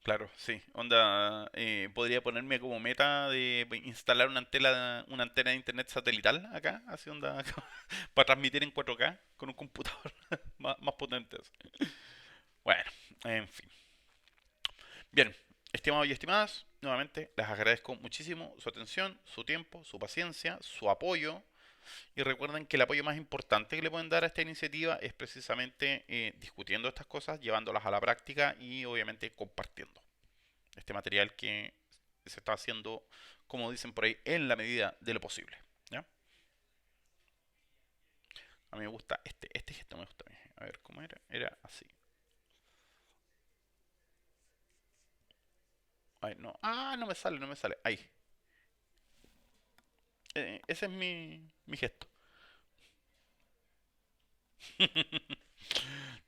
Speaker 1: Claro, sí. Onda, podría ponerme como meta de instalar una antena de internet satelital acá, así onda, para transmitir en 4K con un computador más potente. Así. Bueno, en fin. Bien, estimados y estimadas, nuevamente les agradezco muchísimo su atención, su tiempo, su paciencia, su apoyo. Y recuerden que el apoyo más importante que le pueden dar a esta iniciativa es precisamente discutiendo estas cosas, llevándolas a la práctica y obviamente compartiendo este material que se está haciendo, como dicen por ahí, en la medida de lo posible. ¿Ya? A mí me gusta este gesto, me gusta. A ver, ¿cómo era? Era así. Ay, no. Ah, no me sale, no me sale. Ahí. Ese es mi gesto.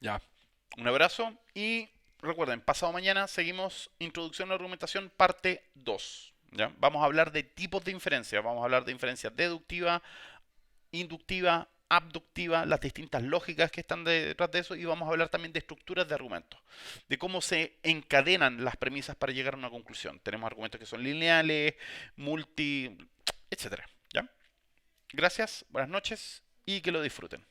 Speaker 1: Ya. Un abrazo y recuerden, pasado mañana seguimos introducción a la argumentación parte 2. ¿Ya? Vamos a hablar de tipos de inferencia, vamos a hablar de inferencia deductiva, inductiva, abductiva, las distintas lógicas que están detrás de eso y vamos a hablar también de estructuras de argumentos, de cómo se encadenan las premisas para llegar a una conclusión. Tenemos argumentos que son lineales, multi, etcétera. ¿Ya? Gracias, buenas noches y que lo disfruten.